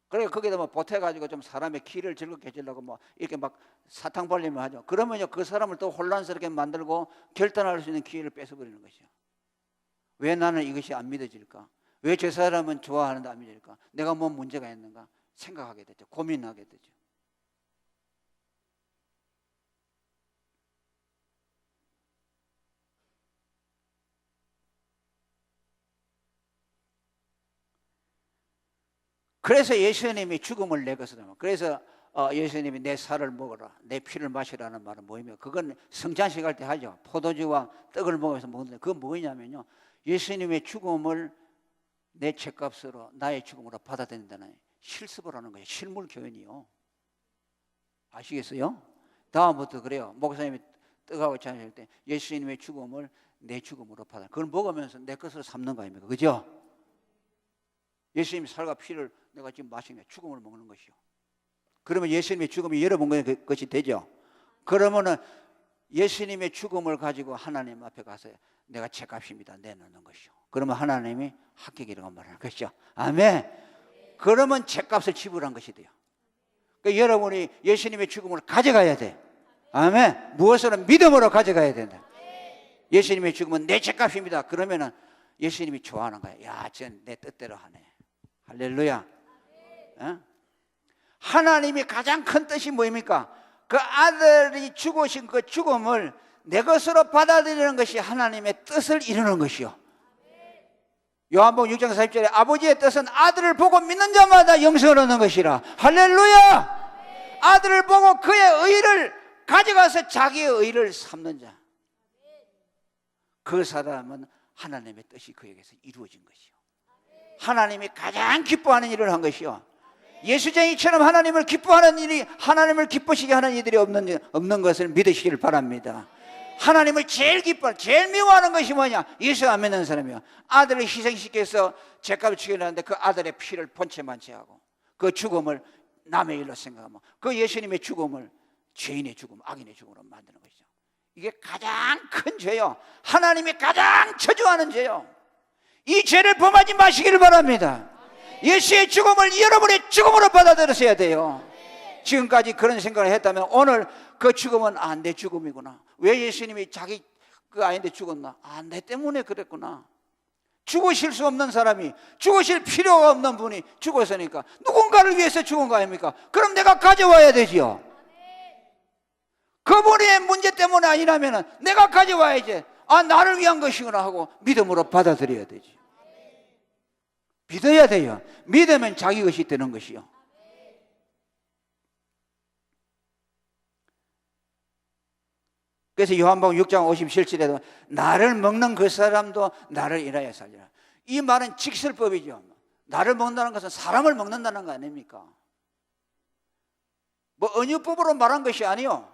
그러니까 거기다 뭐 보태가지고 좀 사람의 기를 즐겁게 해주려고 뭐 이렇게 막 사탕 벌리면 하죠. 그러면요 그 사람을 또 혼란스럽게 만들고 결단할 수 있는 기회를 뺏어버리는 것이요. 왜 나는 이것이 안 믿어질까? 왜 저 사람은 좋아하는데 안 믿어질까? 내가 뭐 문제가 있는가? 생각하게 되죠. 고민하게 되죠. 그래서 예수님이 죽음을 내 것이다. 그래서 예수님이 내 살을 먹어라, 내 피를 마시라는 말은 뭐냐면 그건 성찬식 할 때 하죠. 포도주와 떡을 먹으면서 먹는데 그건 뭐냐면요. 예수님의 죽음을 내 죄값으로 나의 죽음으로 받아들인다는 실습을 하는 거예요. 실물 교연이요. 아시겠어요? 다음부터 그래요. 목사님이 떡하고 찬양할 때 예수님의 죽음을 내 죽음으로 받아. 그걸 먹으면서 내 것으로 삼는 거 아닙니까? 그죠? 예수님의 살과 피를 내가 지금 마시는 죽음을 먹는 것이요. 그러면 예수님의 죽음이 여러분 것이 되죠. 그러면은 예수님의 죽음을 가지고 하나님 앞에 가서 내가 죄값입니다 내놓는 것이요. 그러면 하나님이 합격이라고 말하는 것이죠. 아멘. 그러면 죄값을 지불한 것이 돼요. 그러니까 여러분이 예수님의 죽음을 가져가야 돼. 아멘. 무엇으로? 믿음으로 가져가야 된다. 예수님의 죽음은 내 죄값입니다. 그러면은 예수님이 좋아하는 거야. 야, 쟤는 내 뜻대로 하네. 할렐루야. 어? 하나님이 가장 큰 뜻이 뭐입니까? 그 아들이 죽으신 그 죽음을 내 것으로 받아들이는 것이 하나님의 뜻을 이루는 것이요. 요한복음 6장 40절에 아버지의 뜻은 아들을 보고 믿는 자마다 영생을 얻는 것이라. 할렐루야. 아들을 보고 그의 의를 가져가서 자기의 의를 삼는 자, 그 사람은 하나님의 뜻이 그에게서 이루어진 것이요. 하나님이 가장 기뻐하는 일을 한 것이요. 예수쟁이처럼 하나님을 기뻐하는 일이, 하나님을 기쁘시게 하는 이들이 없는 것을 믿으시길 바랍니다. 하나님을 제일 기뻐하는, 제일 미워하는 것이 뭐냐? 예수 안 믿는 사람이요. 아들을 희생시켜서 죄값을 치려는데 그 아들의 피를 본체만체하고 그 죽음을 남의 일로 생각하면 그 예수님의 죽음을 죄인의 죽음, 악인의 죽음으로 만드는 것이죠. 이게 가장 큰 죄요. 하나님이 가장 저주하는 죄요. 이 죄를 범하지 마시기를 바랍니다. 예수의 죽음을 여러분의 죽음으로 받아들이셔야 돼요. 지금까지 그런 생각을 했다면 오늘 그 죽음은 내 죽음이구나. 왜 예수님이 자기 그 아인데 죽었나? 내 때문에 그랬구나. 죽으실 수 없는 사람이, 죽으실 필요가 없는 분이 죽었으니까 누군가를 위해서 죽은 거 아닙니까? 그럼 내가 가져와야 되지요. 그분의 문제 때문에 아니라면 내가 가져와야지. 나를 위한 것이구나 하고 믿음으로 받아들여야 되지. 믿어야 돼요. 믿으면 자기 것이 되는 것이요. 그래서 요한복음 6장 57절에도 나를 먹는 그 사람도 나를 인하여 살리라. 이 말은 직설법이죠. 나를 먹는다는 것은 사람을 먹는다는 거 아닙니까? 뭐 언유법으로 말한 것이 아니요.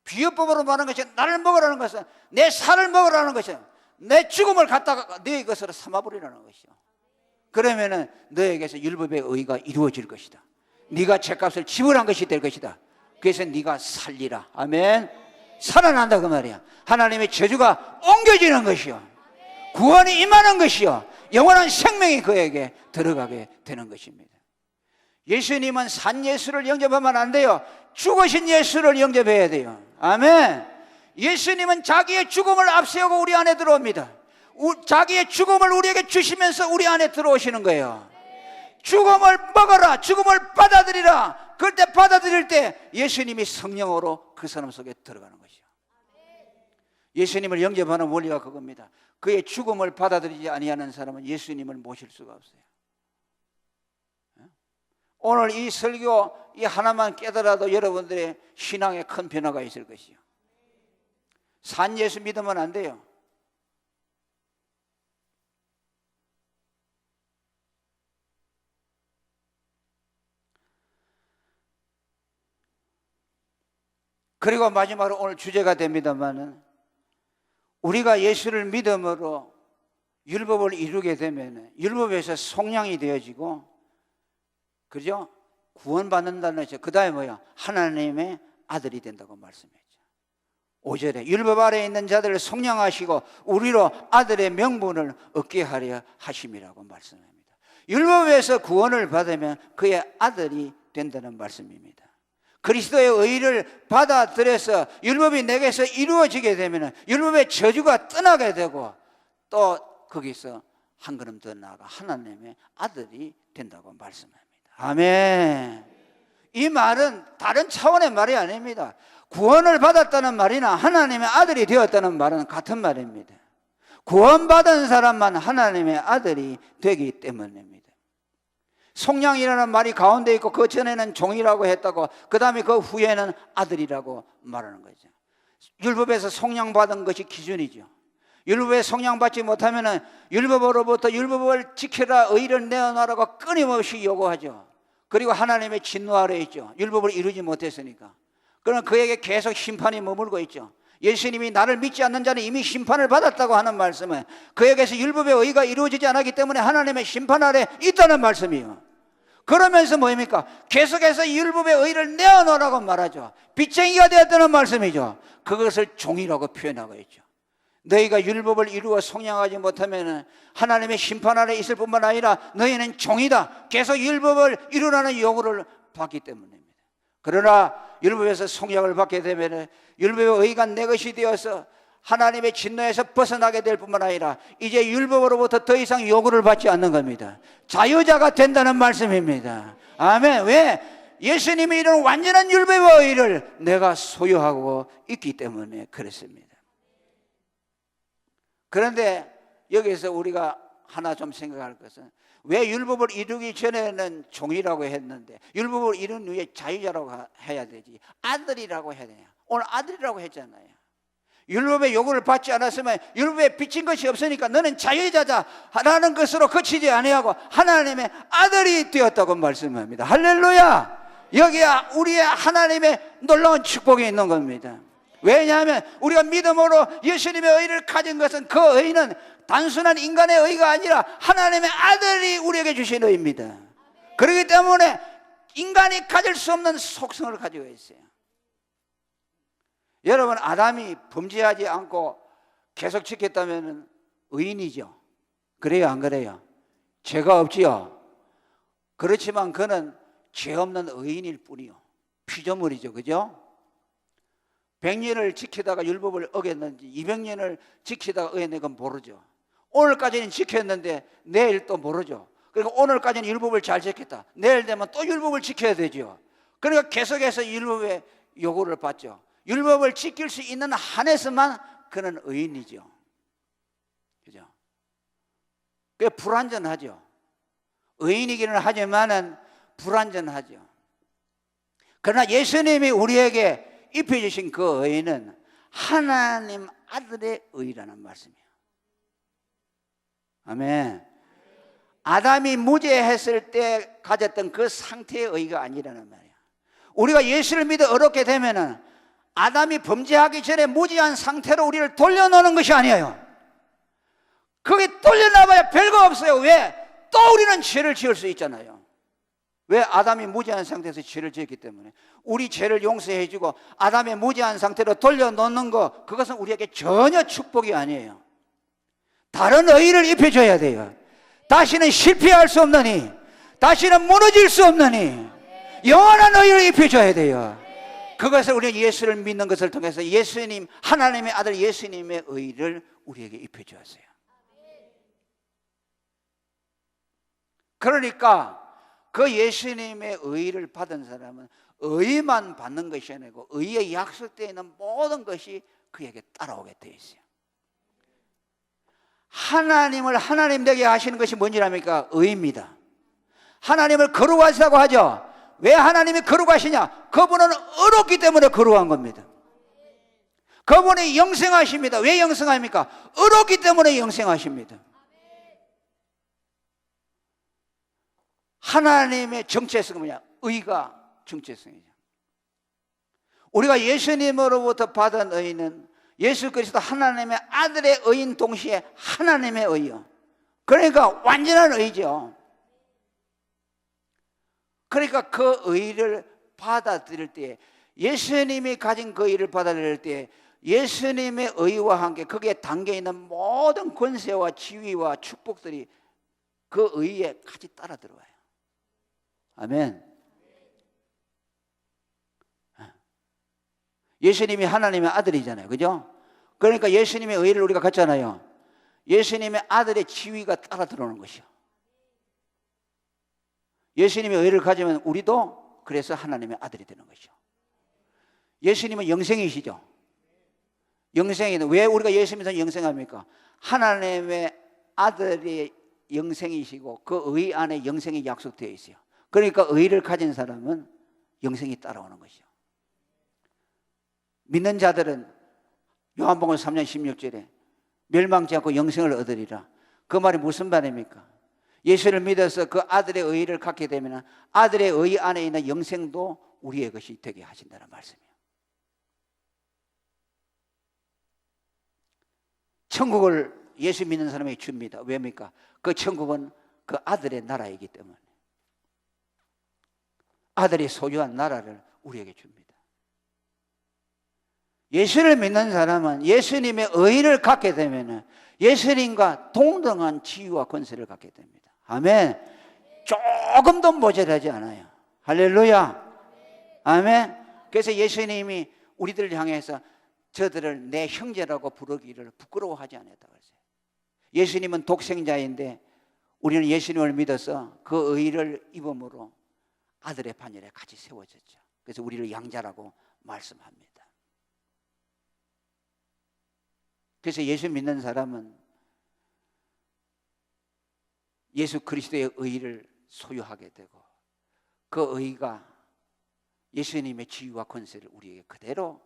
비유법으로 말한 것이 나를 먹으라는 것은 내 살을 먹으라는 것이요. 내 죽음을 갖다가 너의 것으로 삼아버리라는 것이요. 그러면은 너에게서 율법의 의가 이루어질 것이다. 네가 죄값을 지불한 것이 될 것이다. 그래서 네가 살리라. 아멘. 살아난다 그 말이야. 하나님의 저주가 옮겨지는 것이요. 구원이 임하는 것이요. 영원한 생명이 그에게 들어가게 되는 것입니다. 예수님은 산 예수를 영접하면 안 돼요. 죽으신 예수를 영접해야 돼요. 아멘. 예수님은 자기의 죽음을 앞세우고 우리 안에 들어옵니다. 자기의 죽음을 우리에게 주시면서 우리 안에 들어오시는 거예요. 죽음을 먹어라, 죽음을 받아들이라. 그럴 때 받아들일 때 예수님이 성령으로 그 사람 속에 들어가는 것이요. 예수님을 영접하는 원리가 그겁니다. 그의 죽음을 받아들이지 아니하는 사람은 예수님을 모실 수가 없어요. 오늘 이 설교 이 하나만 깨달아도 여러분들의 신앙에 큰 변화가 있을 것이요. 산 예수 믿으면 안 돼요. 그리고 마지막으로 오늘 주제가 됩니다마는, 우리가 예수를 믿음으로 율법을 이루게 되면 율법에서 속량이 되어지고, 그죠? 구원받는다는 것이죠. 그 다음에 뭐야? 하나님의 아들이 된다고 말씀했죠. 5절에 율법 아래에 있는 자들을 속량하시고 우리로 아들의 명분을 얻게 하려 하심이라고 말씀합니다. 율법에서 구원을 받으면 그의 아들이 된다는 말씀입니다. 그리스도의 의를 받아들여서 율법이 내게서 이루어지게 되면 율법의 저주가 떠나게 되고, 또 거기서 한 걸음 더 나아가 하나님의 아들이 된다고 말씀합니다. 아멘. 이 말은 다른 차원의 말이 아닙니다. 구원을 받았다는 말이나 하나님의 아들이 되었다는 말은 같은 말입니다. 구원받은 사람만 하나님의 아들이 되기 때문입니다. 속량이라는 말이 가운데 있고, 그 전에는 종이라고 했다고, 그 다음에 그 후에는 아들이라고 말하는 거죠. 율법에서 속량받은 것이 기준이죠. 율법에 속량받지 못하면 율법으로부터 율법을 지켜라, 의를 내어놔라고 끊임없이 요구하죠. 그리고 하나님의 진노 아래에 있죠. 율법을 이루지 못했으니까. 그러나 그에게 계속 심판이 머물고 있죠. 예수님이 나를 믿지 않는 자는 이미 심판을 받았다고 하는 말씀은 그에게서 율법의 의가 이루어지지 않았기 때문에 하나님의 심판 아래 있다는 말씀이에요. 그러면서 뭐입니까? 계속해서 율법의 의를 내어놓으라고 말하죠. 빚쟁이가 되었다는 말씀이죠. 그것을 종이라고 표현하고 있죠. 너희가 율법을 이루어 속량하지 못하면 하나님의 심판 아래 있을 뿐만 아니라 너희는 종이다. 계속 율법을 이루라는 요구를 받기 때문입니다. 그러나 율법에서 속량을 받게 되면 율법의 의가 내 것이 되어서 하나님의 진노에서 벗어나게 될 뿐만 아니라 이제 율법으로부터 더 이상 요구를 받지 않는 겁니다. 자유자가 된다는 말씀입니다. 아멘. 왜? 예수님이 이런 완전한 율법의 의를 내가 소유하고 있기 때문에 그렇습니다. 그런데 여기서 우리가 하나 좀 생각할 것은, 왜 율법을 이루기 전에는 종이라고 했는데 율법을 이룬 후에 자유자라고 해야 되지, 아들이라고 해야 되냐? 오늘 아들이라고 했잖아요. 율법의 요구를 받지 않았으면 율법에 비친 것이 없으니까 너는 자유자자라는 것으로 그치지 아니하고 하나님의 아들이 되었다고 말씀합니다. 할렐루야. 여기야 우리의 하나님의 놀라운 축복이 있는 겁니다. 왜냐하면 우리가 믿음으로 예수님의 의를 가진 것은, 그 의는 단순한 인간의 의가 아니라 하나님의 아들이 우리에게 주신 의입니다. 그렇기 때문에 인간이 가질 수 없는 속성을 가지고 있어요. 여러분, 아담이 범죄하지 않고 계속 지켰다면 의인이죠. 그래요, 안 그래요? 죄가 없지요. 그렇지만 그는 죄 없는 의인일 뿐이요, 피조물이죠. 그죠? 100년을 지키다가 율법을 어겼는지 200년을 지키다가 어겼는지 그건 모르죠. 오늘까지는 지켰는데 내일 또 모르죠. 그러니까 오늘까지는 율법을 잘 지켰다, 내일 되면 또 율법을 지켜야 되죠. 그러니까 계속해서 율법의 요구를 받죠. 율법을 지킬 수 있는 한에서만 그는 의인이죠. 그죠? 그게 불완전하죠. 의인이기는 하지만은 불완전하죠. 그러나 예수님이 우리에게 입혀주신 그 의는 하나님 아들의 의라는 말씀이에요. 아멘. 아담이 무죄했을 때 가졌던 그 상태의 의가 아니라는 말이에요. 우리가 예수를 믿어 어렵게 되면은 아담이 범죄하기 전에 무죄한 상태로 우리를 돌려놓는 것이 아니에요. 그게 돌려놔봐야 별거 없어요. 왜? 또 우리는 죄를 지을 수 있잖아요. 왜? 아담이 무죄한 상태에서 죄를 지었기 때문에. 우리 죄를 용서해주고 아담의 무죄한 상태로 돌려놓는 거, 그것은 우리에게 전혀 축복이 아니에요. 다른 의의를 입혀줘야 돼요. 다시는 실패할 수 없느니, 다시는 무너질 수 없느니 영원한 의의를 입혀줘야 돼요. 그것을 우리는 예수를 믿는 것을 통해서 예수님, 하나님의 아들 예수님의 의의를 우리에게 입혀주었어요. 그러니까 그 예수님의 의의를 받은 사람은 의의만 받는 것이 아니고 의의에 약속되어 있는 모든 것이 그에게 따라오게 되어 있어요. 하나님을 하나님 되게 하시는 것이 뭔지랍니까? 의입니다. 하나님을 거룩하시다고 하죠. 왜 하나님이 거룩하시냐? 그분은 의롭기 때문에 거룩한 겁니다. 그분이 영생하십니다. 왜 영생합니까? 의롭기 때문에 영생하십니다. 하나님의 정체성은 뭐냐? 의가 정체성이죠. 우리가 예수님으로부터 받은 의는 예수 그리스도 하나님의 아들의 의인 동시에 하나님의 의요. 그러니까 완전한 의죠. 그러니까 그 의를 받아들일 때, 예수님이 가진 그 의를 받아들일 때 예수님의 의와 함께 거기에 담겨있는 모든 권세와 지위와 축복들이 그 의에 같이 따라 들어와요. 아멘. 예수님이 하나님의 아들이잖아요. 그죠? 그러니까 예수님의 의를 우리가 갖잖아요. 예수님의 아들의 지위가 따라 들어오는 것이요. 예수님의 의를 가지면 우리도 그래서 하나님의 아들이 되는 것이요. 예수님은 영생이시죠. 영생이는 왜 우리가 예수님에서 영생합니까? 하나님의 아들이 영생이시고 그 의 안에 영생이 약속되어 있어요. 그러니까 의를 가진 사람은 영생이 따라오는 것이요. 믿는 자들은 요한복음 3장 16절에 멸망치 않고 영생을 얻으리라. 그 말이 무슨 말입니까? 예수를 믿어서 그 아들의 의를 갖게 되면 아들의 의 안에 있는 영생도 우리의 것이 되게 하신다는 말씀이에요. 천국을 예수 믿는 사람에게 줍니다. 왜입니까? 그 천국은 그 아들의 나라이기 때문에. 아들이 소유한 나라를 우리에게 줍니다. 예수를 믿는 사람은 예수님의 의를 갖게 되면 예수님과 동등한 지위와 권세를 갖게 됩니다. 아멘. 조금도 모자라지 않아요. 할렐루야. 아멘. 그래서 예수님이 우리들을 향해서 저들을 내 형제라고 부르기를 부끄러워하지 않았다고 했어요. 예수님은 독생자인데 우리는 예수님을 믿어서 그 의를 입음으로 아들의 반열에 같이 세워졌죠. 그래서 우리를 양자라고 말씀합니다. 그래서 예수 믿는 사람은 예수 그리스도의 의를 소유하게 되고 그 의가 예수님의 지위와 권세를 우리에게 그대로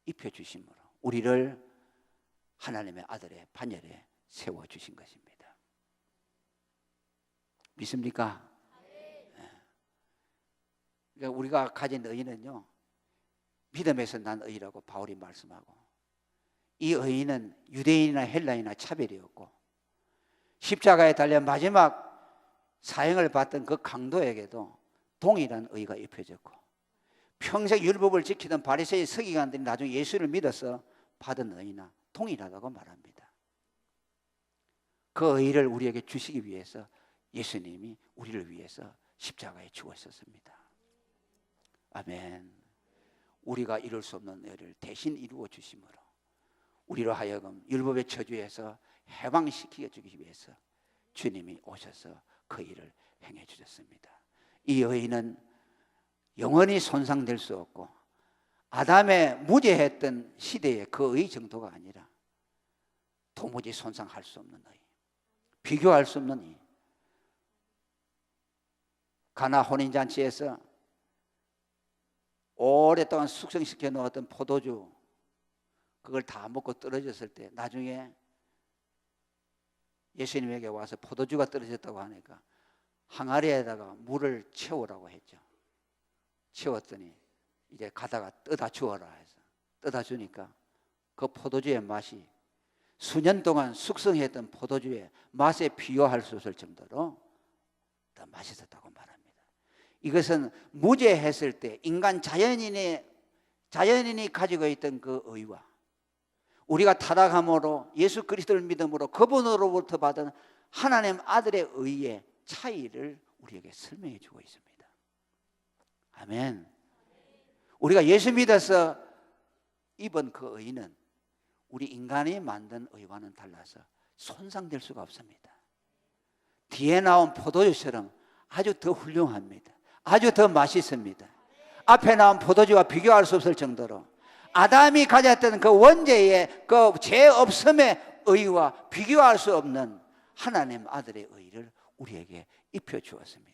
입혀주심으로 우리를 하나님의 아들의 반열에 세워주신 것입니다. 믿습니까? 그러니까 우리가 가진 의는요, 믿음에서 난 의라고 바울이 말씀하고, 이 의는 유대인이나 헬라인이나 차별이 없고 십자가에 달려 마지막 사형을 받던 그 강도에게도 동일한 의가 입혀졌고, 평생 율법을 지키던 바리새인 서기관들이 나중에 예수를 믿어서 받은 의나 동일하다고 말합니다. 그 의를 우리에게 주시기 위해서 예수님이 우리를 위해서 십자가에 죽으셨습니다. 아멘. 우리가 이룰 수 없는 의를 대신 이루어 주심으로 우리로 하여금 율법의 저주에서 해방시켜 주기 위해서 주님이 오셔서 그 일을 행해 주셨습니다. 이 의는 영원히 손상될 수 없고 아담의 무죄했던 시대의 그 의 정도가 아니라 도무지 손상할 수 없는 의, 비교할 수 없는 의. 가나 혼인잔치에서 오랫동안 숙성시켜 놓았던 포도주, 그걸 다 먹고 떨어졌을 때 나중에 예수님에게 와서 포도주가 떨어졌다고 하니까 항아리에다가 물을 채우라고 했죠. 채웠더니 이제 가다가 떠다 주어라 해서 떠다 주니까 그 포도주의 맛이 수년 동안 숙성했던 포도주의 맛에 비교할 수 없을 정도로 더 맛있었다고 말합니다. 이것은 무죄했을 때 인간 자연인이 가지고 있던 그 의와 우리가 타락함으로 예수 그리스도를 믿음으로 그분으로부터 받은 하나님 아들의 의의 차이를 우리에게 설명해 주고 있습니다. 아멘. 우리가 예수 믿어서 입은 그 의는 우리 인간이 만든 의와는 달라서 손상될 수가 없습니다. 뒤에 나온 포도주처럼 아주 더 훌륭합니다. 아주 더 맛있습니다. 앞에 나온 포도주와 비교할 수 없을 정도로 아담이 가졌던 그 원죄의 그 죄 없음의 의와 비교할 수 없는 하나님 아들의 의를 우리에게 입혀 주었습니다.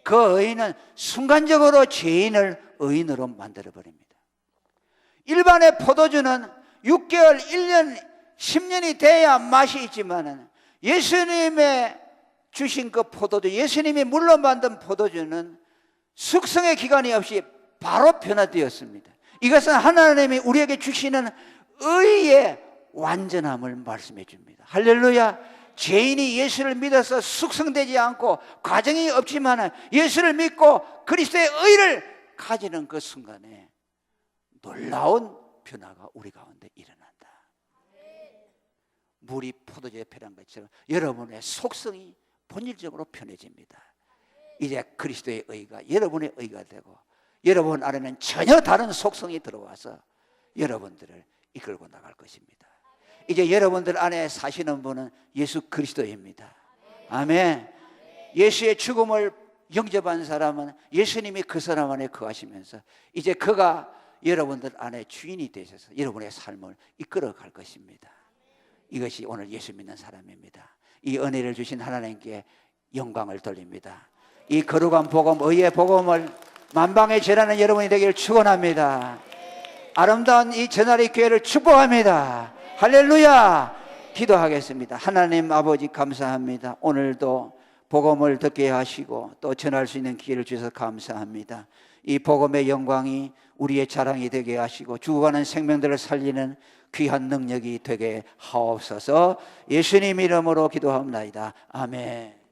그 의는 순간적으로 죄인을 의인으로 만들어 버립니다. 일반의 포도주는 6개월, 1년, 10년이 돼야 맛이 있지만 예수님의 주신 그 포도주, 예수님이 물로 만든 포도주는 숙성의 기간이 없이 바로 변화되었습니다. 이것은 하나님이 우리에게 주시는 의의 완전함을 말씀해 줍니다. 할렐루야. 죄인이 예수를 믿어서 숙성되지 않고 과정이 없지만 예수를 믿고 그리스도의 의를 가지는 그 순간에 놀라운 변화가 우리 가운데 일어난다. 물이 포도주에 변한 것처럼 여러분의 속성이 본질적으로 변해집니다. 이제 그리스도의 의가 여러분의 의가 되고 여러분 안에는 전혀 다른 속성이 들어와서 여러분들을 이끌고 나갈 것입니다. 이제 여러분들 안에 사시는 분은 예수 그리스도입니다. 아멘. 예수의 죽음을 영접한 사람은 예수님이 그 사람 안에 거하시면서 이제 그가 여러분들 안에 주인이 되셔서 여러분의 삶을 이끌어 갈 것입니다. 이것이 오늘 예수 믿는 사람입니다. 이 은혜를 주신 하나님께 영광을 돌립니다. 이 거룩한 복음, 의의 복음을 만방에 전하는 여러분이 되기를 축원합니다. 아름다운 이 전하리 교회를 축복합니다. 할렐루야. 기도하겠습니다. 하나님 아버지 감사합니다. 오늘도 복음을 듣게 하시고 또 전할 수 있는 기회를 주셔서 감사합니다. 이 복음의 영광이 우리의 자랑이 되게 하시고 죽어가는 생명들을 살리는 귀한 능력이 되게 하옵소서. 예수님 이름으로 기도합니다. 아멘.